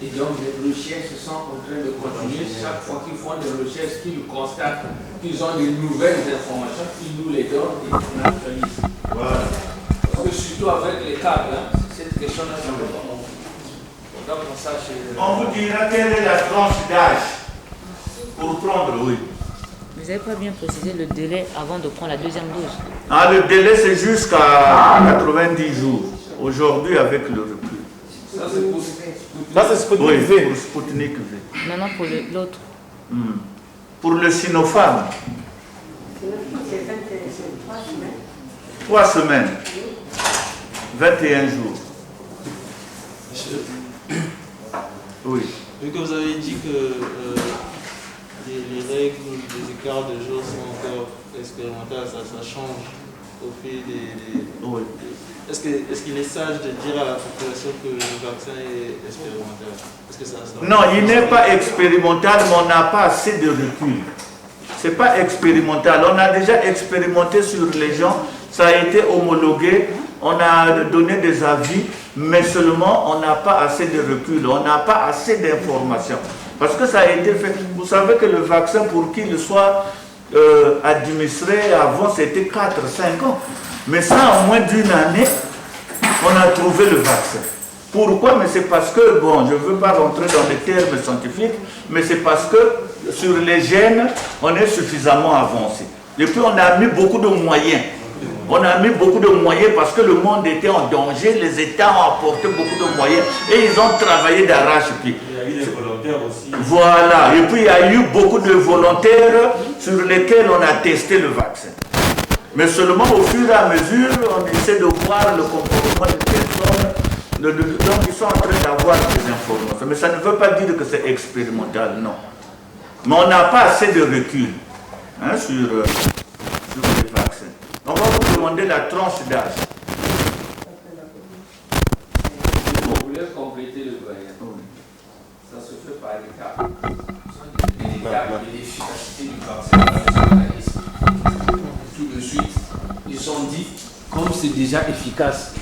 Et donc les recherches sont en train de continuer. Chaque fois qu'ils font des recherches, qu'ils constatent qu'ils ont de nouvelles informations, ils nous les donnent et on actualise. Voilà. Parce que surtout avec les câbles, hein, cette question-là, ça me va. Donc on sache. On vous dira quelle est la tranche d'âge pour prendre, oui. Vous n'avez pas bien précisé le délai avant de prendre la deuxième dose. Ah, le délai c'est jusqu'à 90 jours. Aujourd'hui avec le recul. Ça c'est pour. Là, c'est Sputnik Oui, V. pour Sputnik V. Maintenant pour l'autre. Pour le Sinopharm, C'est 3 semaines, 21 jours. Oui. Vu que vous avez dit que les règles, les écarts de jours sont encore expérimentales, ça change au fil des... Oui. Est-ce qu'il est sage de dire à la population que le vaccin est expérimental? Est-ce que ça Non, il n'est pas expérimental, mais on n'a pas assez de recul. Ce n'est pas expérimental. On a déjà expérimenté sur les gens, ça a été homologué, on a donné des avis, mais seulement on n'a pas assez de recul, on n'a pas assez d'informations. Parce que ça a été fait. Vous savez que le vaccin, pour qu'il soit administré avant, c'était 4-5 ans. Mais ça, en moins d'une année, on a trouvé le vaccin. Pourquoi? Mais c'est parce que, bon, je ne veux pas rentrer dans les termes scientifiques, mais c'est parce que sur les gènes, on est suffisamment avancé. Et puis on a mis beaucoup de moyens. On a mis beaucoup de moyens parce que le monde était en danger, les États ont apporté beaucoup de moyens et ils ont travaillé d'arrache-pied. Il y a eu des volontaires aussi. Voilà, et puis il y a eu beaucoup de volontaires sur lesquels on a testé le vaccin. Mais seulement au fur et à mesure, on essaie de voir le comportement des personnes. Donc ils sont en train d'avoir des informations. Mais ça ne veut pas dire que c'est expérimental, non. Mais on n'a pas assez de recul sur les vaccins. On va vous demander la tranche d'âge. Je voulais compléter le doyen. Ça se fait par étapes. Les étapes de l'efficacité du vaccin. Tout de suite, ils sont dit, comme c'est déjà efficace,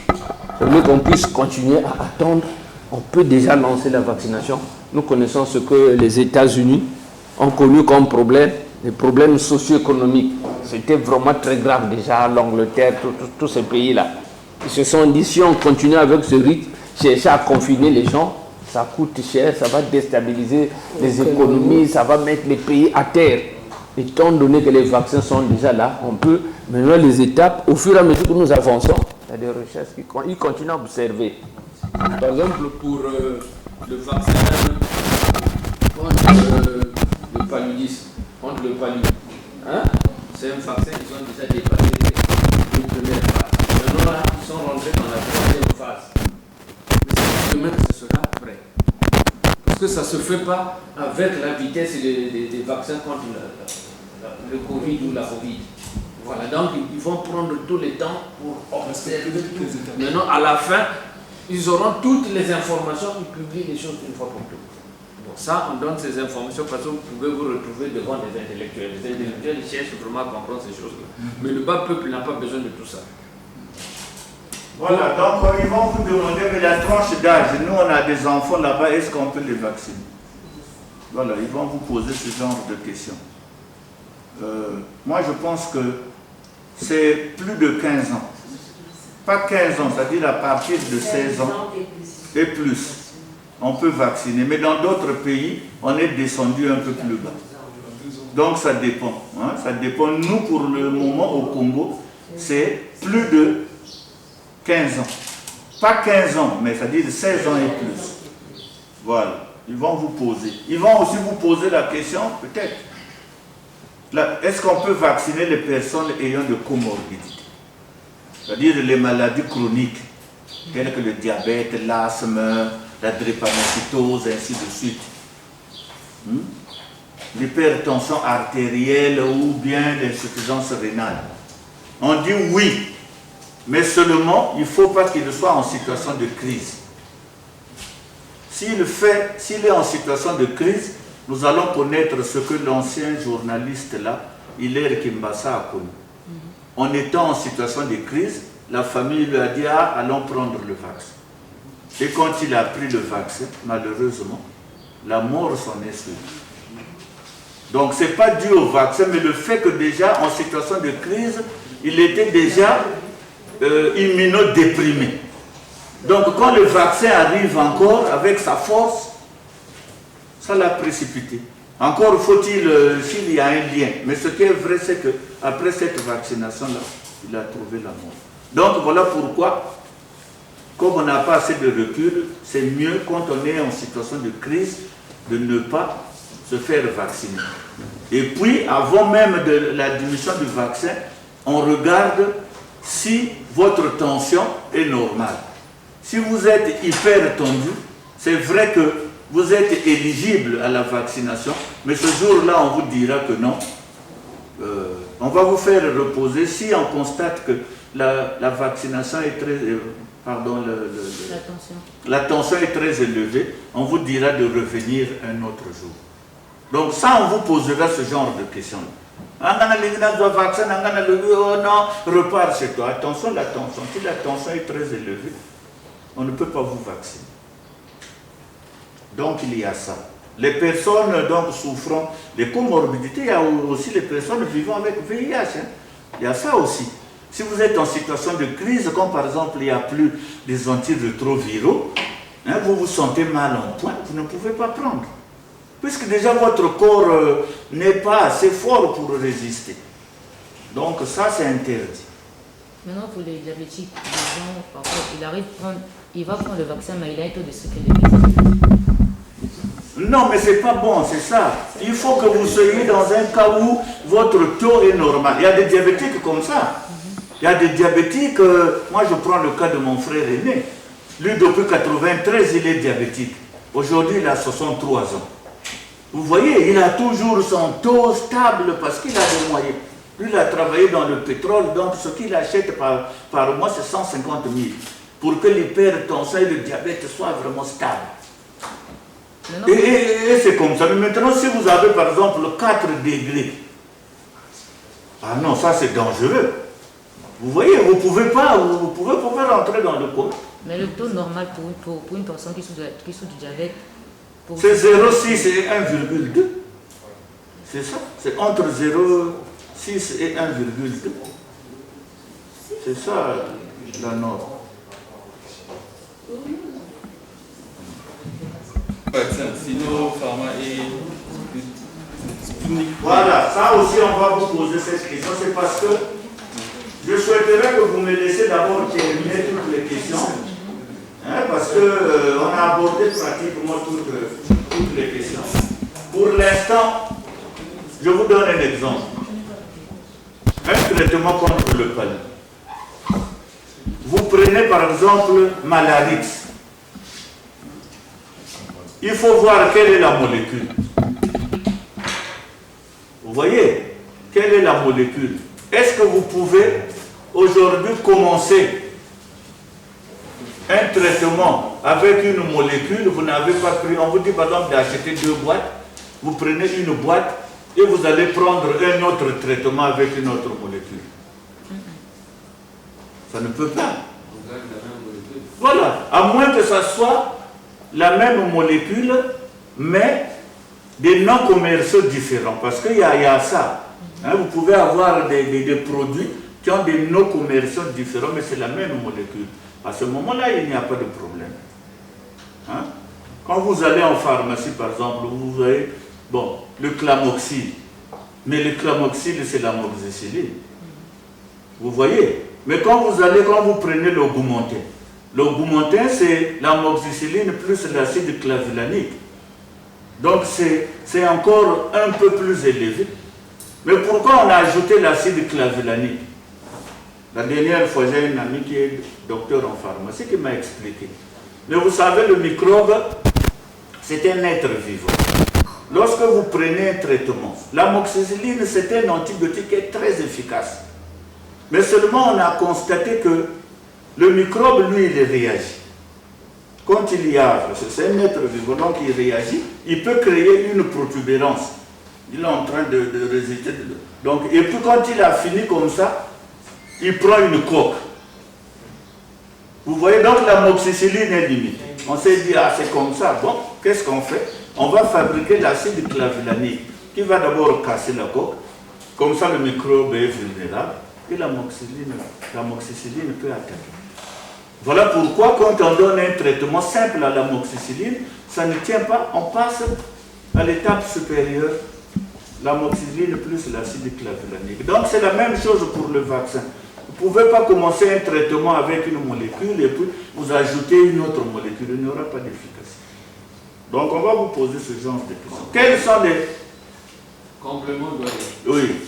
au lieu qu'on puisse continuer à attendre, on peut déjà lancer la vaccination. Nous connaissons ce que les États-Unis ont connu comme problème, les problèmes socio-économiques. C'était vraiment très grave déjà, l'Angleterre, tous ces pays-là. Ils se sont dit, si on continue avec ce rythme, chercher à confiner les gens, ça coûte cher, ça va déstabiliser les économies, ça va mettre les pays à terre. Étant donné que les vaccins sont déjà là, on peut maintenant les étapes, au fur et à mesure que nous avançons, il y a des recherches qui continuent à observer. Par exemple, pour le vaccin contre le paludisme, contre le palu, hein? C'est un vaccin, ils ont déjà dépassé une première phase. Maintenant, là, ils sont rentrés dans la troisième phase. Mais c'est demain que ce sera prêt. Parce que ça ne se fait pas avec la vitesse des vaccins contre le Covid ou la Covid. Voilà, donc ils vont prendre tout le temps pour observer. Maintenant, à la fin, ils auront toutes les informations, ils publient les choses une fois pour toutes. Bon, ça, on donne ces informations parce que vous pouvez vous retrouver devant des intellectuels. Les intellectuels ils cherchent vraiment à comprendre ces choses-là. Mais le bas peuple n'a pas besoin de tout ça. Voilà, donc ils vont vous demander, mais la tranche d'âge, nous on a des enfants là-bas, est-ce qu'on peut les vacciner? Voilà, ils vont vous poser ce genre de questions. Moi je pense que c'est plus de 15 ans. Pas 15 ans, c'est-à-dire à partir de 16 ans et plus. On peut vacciner, mais dans d'autres pays, on est descendu un peu plus bas. Donc ça dépend. Hein, ça dépend. Nous, pour le moment, au Congo, c'est plus de 15 ans. Pas 15 ans, mais c'est-à-dire 16 ans et plus. Voilà. Ils vont vous poser. Ils vont aussi vous poser la question, peut-être. Est-ce qu'on peut vacciner les personnes ayant de comorbidités? C'est-à-dire les maladies chroniques, telles que le diabète, l'asthme, la drépanocytose, ainsi de suite. L'hypertension artérielle ou bien l'insuffisance rénale. On dit oui, mais seulement il ne faut pas qu'il soit en situation de crise. S'il est en situation de crise, nous allons connaître ce que l'ancien journaliste là, Hilaire Kimbassa, a connu. En étant en situation de crise, la famille lui a dit, ah, allons prendre le vaccin. Et quand il a pris le vaccin, malheureusement, la mort s'en est suivie. Donc ce n'est pas dû au vaccin, mais le fait que déjà, en situation de crise, il était déjà immunodéprimé. Donc quand le vaccin arrive encore avec sa force, ça l'a précipité. Encore faut-il, s'il y a un lien. Mais ce qui est vrai, c'est qu'après cette vaccination-là, il a trouvé la mort. Donc voilà pourquoi, comme on n'a pas assez de recul, c'est mieux quand on est en situation de crise de ne pas se faire vacciner. Et puis, avant même de la diminution du vaccin, on regarde si votre tension est normale. Si vous êtes hyper tendu, c'est vrai que vous êtes éligible à la vaccination, mais ce jour-là, on vous dira que non. On va vous faire reposer si on constate que la vaccination est très... la tension est très élevée, on vous dira de revenir un autre jour. Donc ça, on vous posera ce genre de questions. Oh non, repars chez toi. Attention, la tension. Si la tension est très élevée, on ne peut pas vous vacciner. Donc il y a ça. Les personnes donc souffrant des comorbidités, il y a aussi les personnes vivant avec VIH. Hein. Il y a ça aussi. Si vous êtes en situation de crise, comme par exemple il n'y a plus des antirétroviraux, hein, vous vous sentez mal en point, vous ne pouvez pas prendre. Puisque déjà votre corps n'est pas assez fort pour résister. Donc ça c'est interdit. Maintenant pour les diabétiques, les gens, parfois, il va prendre le vaccin, mais il a un taux de sucre élevé. Non, mais c'est pas bon, c'est ça. Il faut que vous soyez dans un cas où votre taux est normal. Il y a des diabétiques comme ça. Il y a des diabétiques, moi je prends le cas de mon frère aîné. Lui depuis 93, il est diabétique. Aujourd'hui, il a 63 ans. Vous voyez, il a toujours son taux stable parce qu'il a des moyens. Lui, il a travaillé dans le pétrole, donc ce qu'il achète par mois, c'est 150 000. Pour que l'hypertension et le diabète soient vraiment stables. Et c'est comme ça. Mais maintenant, si vous avez par exemple 4 degrés, ah non, ça c'est dangereux. Vous voyez, vous pouvez rentrer dans le coma. Mais le taux normal pour une personne qui souffre du diabète, c'est 0,6 et 1,2. C'est ça. C'est entre 0,6 et 1,2. C'est ça la norme. Voilà, ça aussi on va vous poser cette question. C'est parce que je souhaiterais que vous me laissiez d'abord terminer toutes les questions. Hein, parce qu'on a abordé pratiquement toutes les questions. Pour l'instant, je vous donne un exemple. Un traitement contre le palu. Vous prenez par exemple Malarix. Il faut voir quelle est la molécule. Vous voyez, quelle est la molécule? Est-ce que vous pouvez aujourd'hui commencer un traitement avec une molécule, vous n'avez pas pris, on vous dit par exemple d'acheter 2 boîtes, vous prenez une boîte et vous allez prendre un autre traitement avec une autre molécule. Ça ne peut pas. Voilà, à moins que ça soit la même molécule, mais des noms commerciaux différents, parce qu'il y a ça. Hein, vous pouvez avoir des produits qui ont des noms commerciaux différents, mais c'est la même molécule. À ce moment-là, il n'y a pas de problème. Hein? Quand vous allez en pharmacie, par exemple, vous avez le clamoxyl. Mais le clamoxyl, c'est l'amoxicilline. Vous voyez? Mais quand vous prenez l'augmentin, c'est l'amoxicilline plus l'acide clavulanique. Donc c'est encore un peu plus élevé. Mais pourquoi on a ajouté l'acide clavulanique? La dernière fois, j'ai un ami qui est docteur en pharmacie qui m'a expliqué. Mais vous savez, le microbe, c'est un être vivant. Lorsque vous prenez un traitement, l'amoxicilline, c'est un antibiotique qui est très efficace. Mais seulement on a constaté que le microbe, lui, il réagit. Quand il y a, c'est un être vivant, donc il réagit, il peut créer une protubérance. Il est en train de résister. Donc, et puis quand il a fini comme ça, il prend une coque. Vous voyez, donc l'amoxicilline est limitée. On s'est dit, ah c'est comme ça, bon, qu'est-ce qu'on fait? On va fabriquer l'acide clavulanique qui va d'abord casser la coque, comme ça le microbe est vulnérable, et l'amoxicilline peut attaquer. Voilà pourquoi quand on donne un traitement simple à l'amoxicilline, ça ne tient pas, on passe à l'étape supérieure, l'amoxicilline plus l'acide clavulanique. Donc c'est la même chose pour le vaccin. Vous ne pouvez pas commencer un traitement avec une molécule et puis vous ajoutez une autre molécule, il n'y aura pas d'efficacité. Donc on va vous poser ce genre de questions. Quels sont les... Complément doit être. Oui.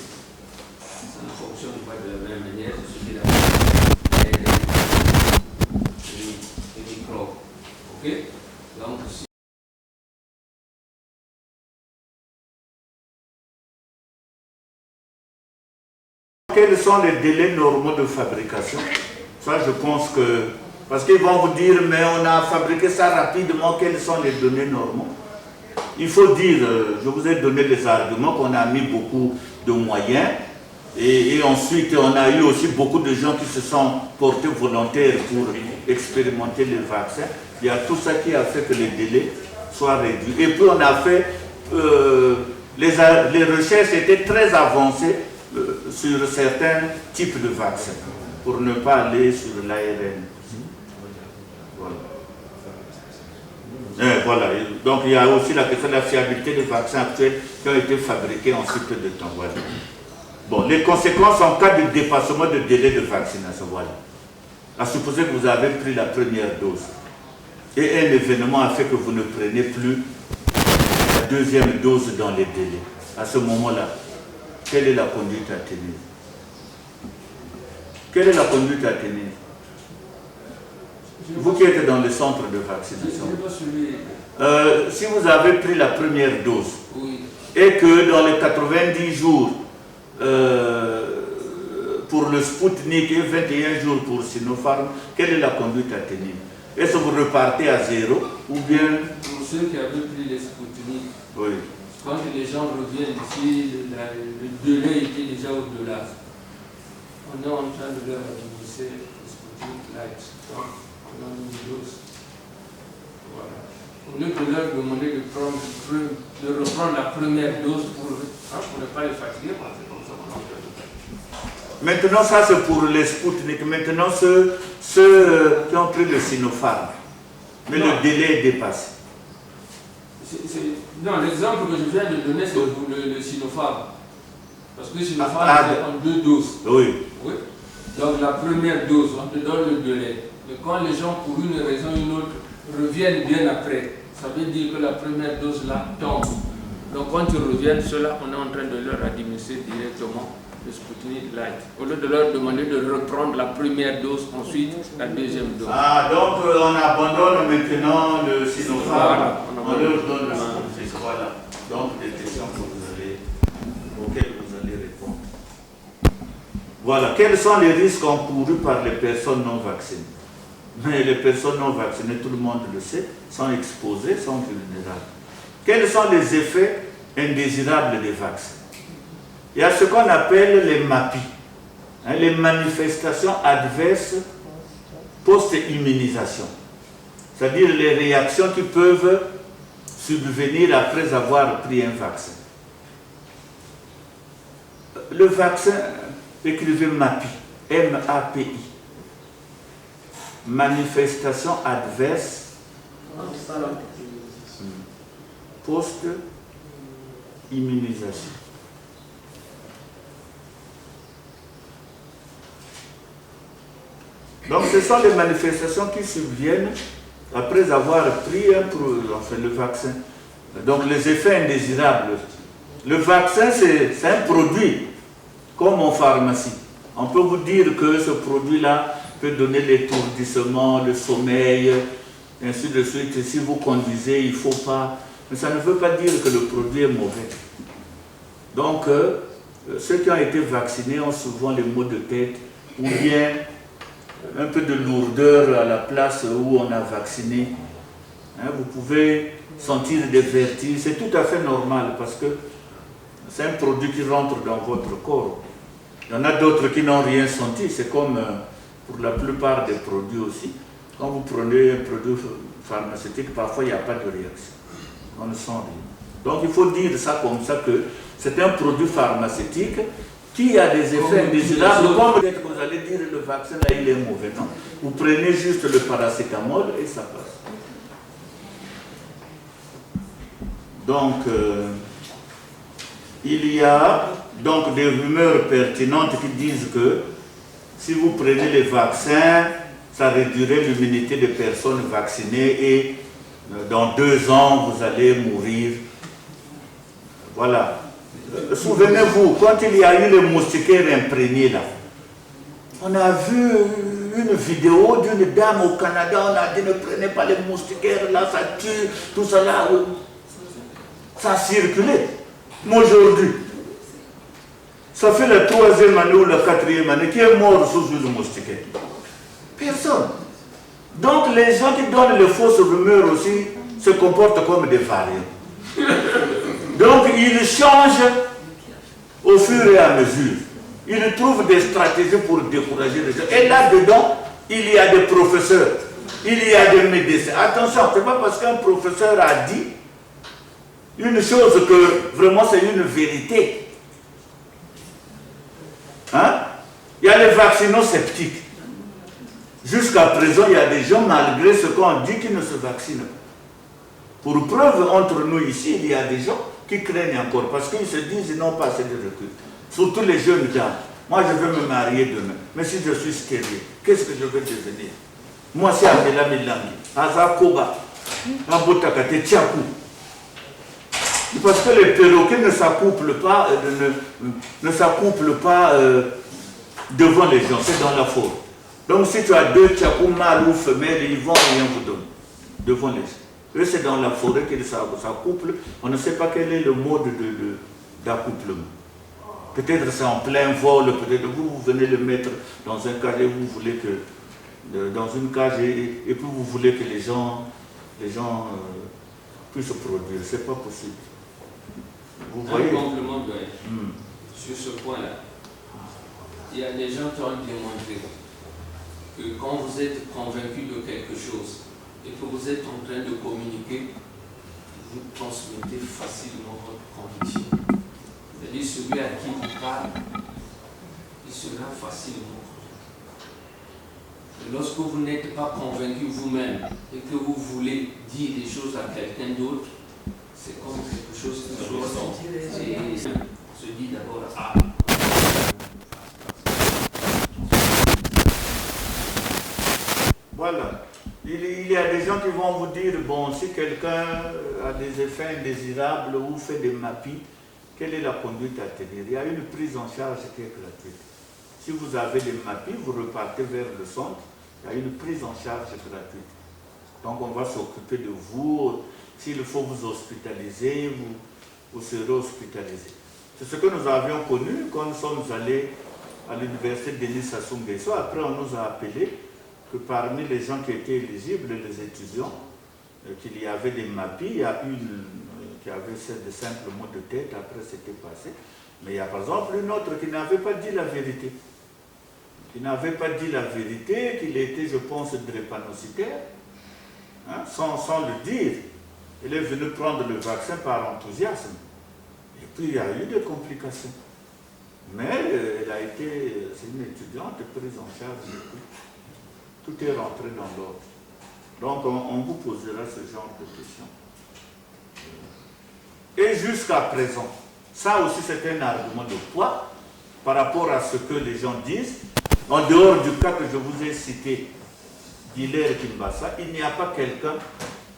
Ça ne fonctionne pas de la même manière, c'est ce qu'il a les microbes. Ok? Donc, si quels sont les délais normaux de fabrication? Ça, je pense que... Parce qu'ils vont vous dire, mais on a fabriqué ça rapidement, quels sont les données normaux? Il faut dire, je vous ai donné les arguments, qu'on a mis beaucoup de moyens, et ensuite on a eu aussi beaucoup de gens qui se sont portés volontaires pour expérimenter les vaccins. Il y a tout ça qui a fait que les délais soient réduits. Et puis on a fait... les recherches étaient très avancées sur certains types de vaccins, pour ne pas aller sur l'ARN. Voilà. Donc il y a aussi la question de la fiabilité des vaccins actuels qui ont été fabriqués en si peu de temps. Voilà. Bon, les conséquences en cas de dépassement de délai de vaccination. Voilà. À supposer que vous avez pris la première dose et un événement a fait que vous ne prenez plus la deuxième dose dans les délais. À ce moment-là, quelle est la conduite à tenir? Quelle est la conduite à tenir? Vous qui êtes dans le centre de vaccination, si vous avez pris la première dose et que dans les 90 jours pour le Sputnik et 21 jours pour Sinopharm, quelle est la conduite à tenir? Est-ce que vous repartez à zéro ou bien... Pour ceux qui avaient pris les Sputnik, oui. Quand les gens reviennent ici, le délai était déjà au-delà. On est en train de leur administrer le Sputnik Light. On a une dose. Voilà. Au lieu de leur demander de reprendre la première dose pour ne pas les fatiguer, c'est comme ça qu'on en fait. Maintenant, ça c'est pour les Sputnik. Maintenant, ceux qui ont pris le Sinopharm. Mais non. Le délai est dépassé. Non, l'exemple que je viens de donner, c'est pour le Sinopharm. Parce que le Sinopharm, c'est en 2 doses. Oui. Oui. Donc la première dose, on te donne le délai. Mais quand les gens, pour une raison ou une autre, reviennent bien après, ça veut dire que la première dose là tombe. Donc quand ils reviennent, ceux-là, on est en train de leur administrer directement le Sputnik Light. Au lieu de leur demander de reprendre la première dose, ensuite la deuxième dose. Ah, donc on abandonne maintenant le Sinopharm. Voilà, on leur donne le Sputnik. Voilà. Donc des questions auxquelles vous allez répondre. Voilà. Quels sont les risques encourus par les personnes non vaccinées? Mais les personnes non vaccinées, tout le monde le sait, sont exposées, sont vulnérables. Quels sont les effets indésirables des vaccins? Il y a ce qu'on appelle les MAPI, les manifestations adverses post-immunisation. C'est-à-dire les réactions qui peuvent subvenir après avoir pris un vaccin. Le vaccin, écrivez MAPI, M-A-P-I. Manifestation adverse post-immunisation. Donc ce sont les manifestations qui subviennent après avoir pris le vaccin. Donc les effets indésirables. Le vaccin, c'est un produit, comme en pharmacie. On peut vous dire que ce produit-là peut donner l'étourdissement, le sommeil, ainsi de suite. Si vous conduisez, il ne faut pas... Mais ça ne veut pas dire que le produit est mauvais. Donc, ceux qui ont été vaccinés ont souvent les maux de tête ou bien un peu de lourdeur à la place où on a vacciné. Vous pouvez sentir des vertiges, c'est tout à fait normal parce que c'est un produit qui rentre dans votre corps. Il y en a d'autres qui n'ont rien senti, c'est comme pour la plupart des produits aussi. Quand vous prenez un produit pharmaceutique, parfois il n'y a pas de réaction. On ne sent rien. Donc il faut dire ça comme ça que c'est un produit pharmaceutique qui a des effets indésirables. Comme peut-être que vous allez dire le vaccin là il est mauvais. Non. Vous prenez juste le paracétamol et ça passe. Donc il y a donc des rumeurs pertinentes qui disent que si vous prenez les vaccins, ça réduirait l'immunité des personnes vaccinées et dans 2 ans, vous allez mourir. Voilà. Souvenez-vous, quand il y a eu les moustiquaires imprégnés là, on a vu une vidéo d'une dame au Canada, on a dit ne prenez pas les moustiquaires là, ça tue, tout ça là. Ça a circulé. Mais aujourd'hui, ça fait la 3e année ou la 4e année qui est mort sous une moustiquaire. Personne. Donc les gens qui donnent les fausses rumeurs aussi se comportent comme des variants. Donc ils changent au fur et à mesure. Ils trouvent des stratégies pour décourager les gens. Et là-dedans, il y a des professeurs, il y a des médecins. Attention, ce n'est pas parce qu'un professeur a dit une chose que vraiment c'est une vérité. Hein? Il y a les vaccinosceptiques. Jusqu'à présent, il y a des gens, malgré ce qu'on dit, qui ne se vaccinent pas. Pour preuve, entre nous ici, il y a des gens qui craignent encore, parce qu'ils se disent qu'ils n'ont pas assez de recul. Surtout les jeunes dames. Moi, je veux me marier demain. Mais si je suis stérile, qu'est-ce que je vais devenir? Moi, c'est Abela Milangi, Aza Koba, Abotakate Tchakou. Parce que les perroquets ne s'accouplent pas, devant les gens, c'est dans la forêt. Donc si tu as 2 tchakou mâles ou femelles, ils vont rien vous donner devant les gens. Eux, c'est dans la forêt qu'ils s'accouplent. On ne sait pas quel est le mode d'accouplement. Peut-être c'est en plein vol, peut-être vous venez le mettre dans un cage et vous voulez que dans une cage et puis vous voulez que les gens puissent se produire. C'est pas possible. Vous voyez? Un complément de sur ce point-là. Il y a des gens qui ont démontré que quand vous êtes convaincu de quelque chose et que vous êtes en train de communiquer, vous transmettez facilement votre conviction. C'est-à-dire celui à qui vous parle, il sera facilement. Et lorsque vous n'êtes pas convaincu vous-même et que vous voulez dire des choses à quelqu'un d'autre, c'est comme quelque chose qui doit sortir. On se dit d'abord, ah. Voilà. Il y a des gens qui vont vous dire, bon, si quelqu'un a des effets indésirables ou fait des mapis, quelle est la conduite à tenir? Il y a une prise en charge qui est gratuite. Si vous avez des mapis, vous repartez vers le centre, il y a une prise en charge gratuite. Donc on va s'occuper de vous. S'il faut vous hospitaliser, vous serez hospitalisé. C'est ce que nous avions connu quand nous sommes allés à l'université de Denis Sassou Nguesso. Après, on nous a appelé que parmi les gens qui étaient éligibles, les étudiants, qu'il y avait des mapis, il y a une qui avait de simples mots de tête, après c'était passé. Mais il y a par exemple une autre qui n'avait pas dit la vérité. Qui n'avait pas dit la vérité, qu'il était, je pense, drépanocytaire, hein, sans le dire. Elle est venue prendre le vaccin par enthousiasme. Et puis il y a eu des complications. Mais elle a été, c'est une étudiante prise en charge. Tout est rentré dans l'ordre. Donc on vous posera ce genre de questions. Et jusqu'à présent, ça aussi c'est un argument de poids par rapport à ce que les gens disent. En dehors du cas que je vous ai cité, d'Hilaire Kimbassa, il n'y a pas quelqu'un,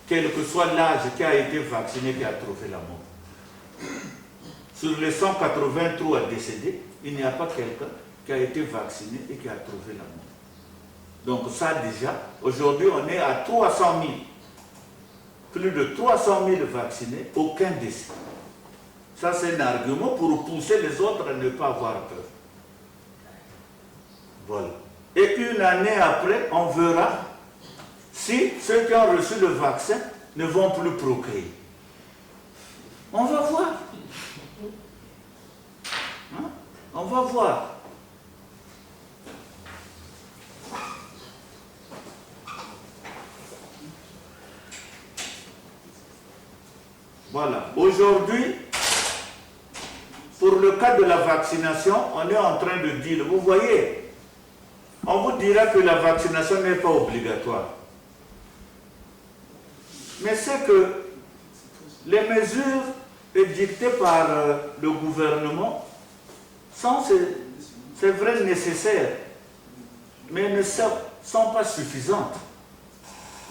quel que soit l'âge, qui a été vacciné qui a trouvé la mort. Sur les 183 décédés, il n'y a pas quelqu'un qui a été vacciné et qui a trouvé la mort. Donc ça déjà, aujourd'hui on est à 300 000. Plus de 300 000 vaccinés, aucun décès. Ça c'est un argument pour pousser les autres à ne pas avoir peur. Voilà. Et une année après, on verra si ceux qui ont reçu le vaccin ne vont plus procréer. On va voir. Hein? On va voir. Aujourd'hui, pour le cas de la vaccination, on est en train de dire, vous voyez, on vous dira que la vaccination n'est pas obligatoire. Mais c'est que les mesures édictées par le gouvernement sont, c'est vrai, nécessaires, mais ne sont pas suffisantes.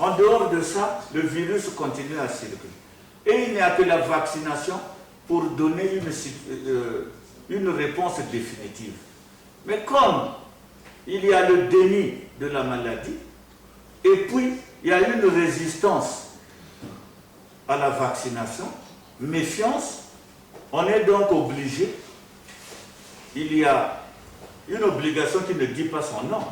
En dehors de ça, le virus continue à circuler. Et il n'y a que la vaccination pour donner une réponse définitive. Mais comme il y a le déni de la maladie, et puis il y a une résistance à la vaccination, méfiance, on est donc obligé, il y a une obligation qui ne dit pas son nom.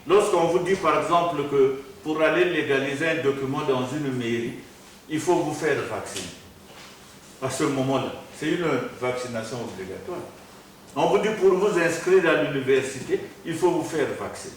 Lorsqu'on vous dit par exemple que pour aller légaliser un document dans une mairie, il faut vous faire vacciner. À ce moment-là, c'est une vaccination obligatoire. On vous dit pour vous inscrire à l'université, il faut vous faire vacciner.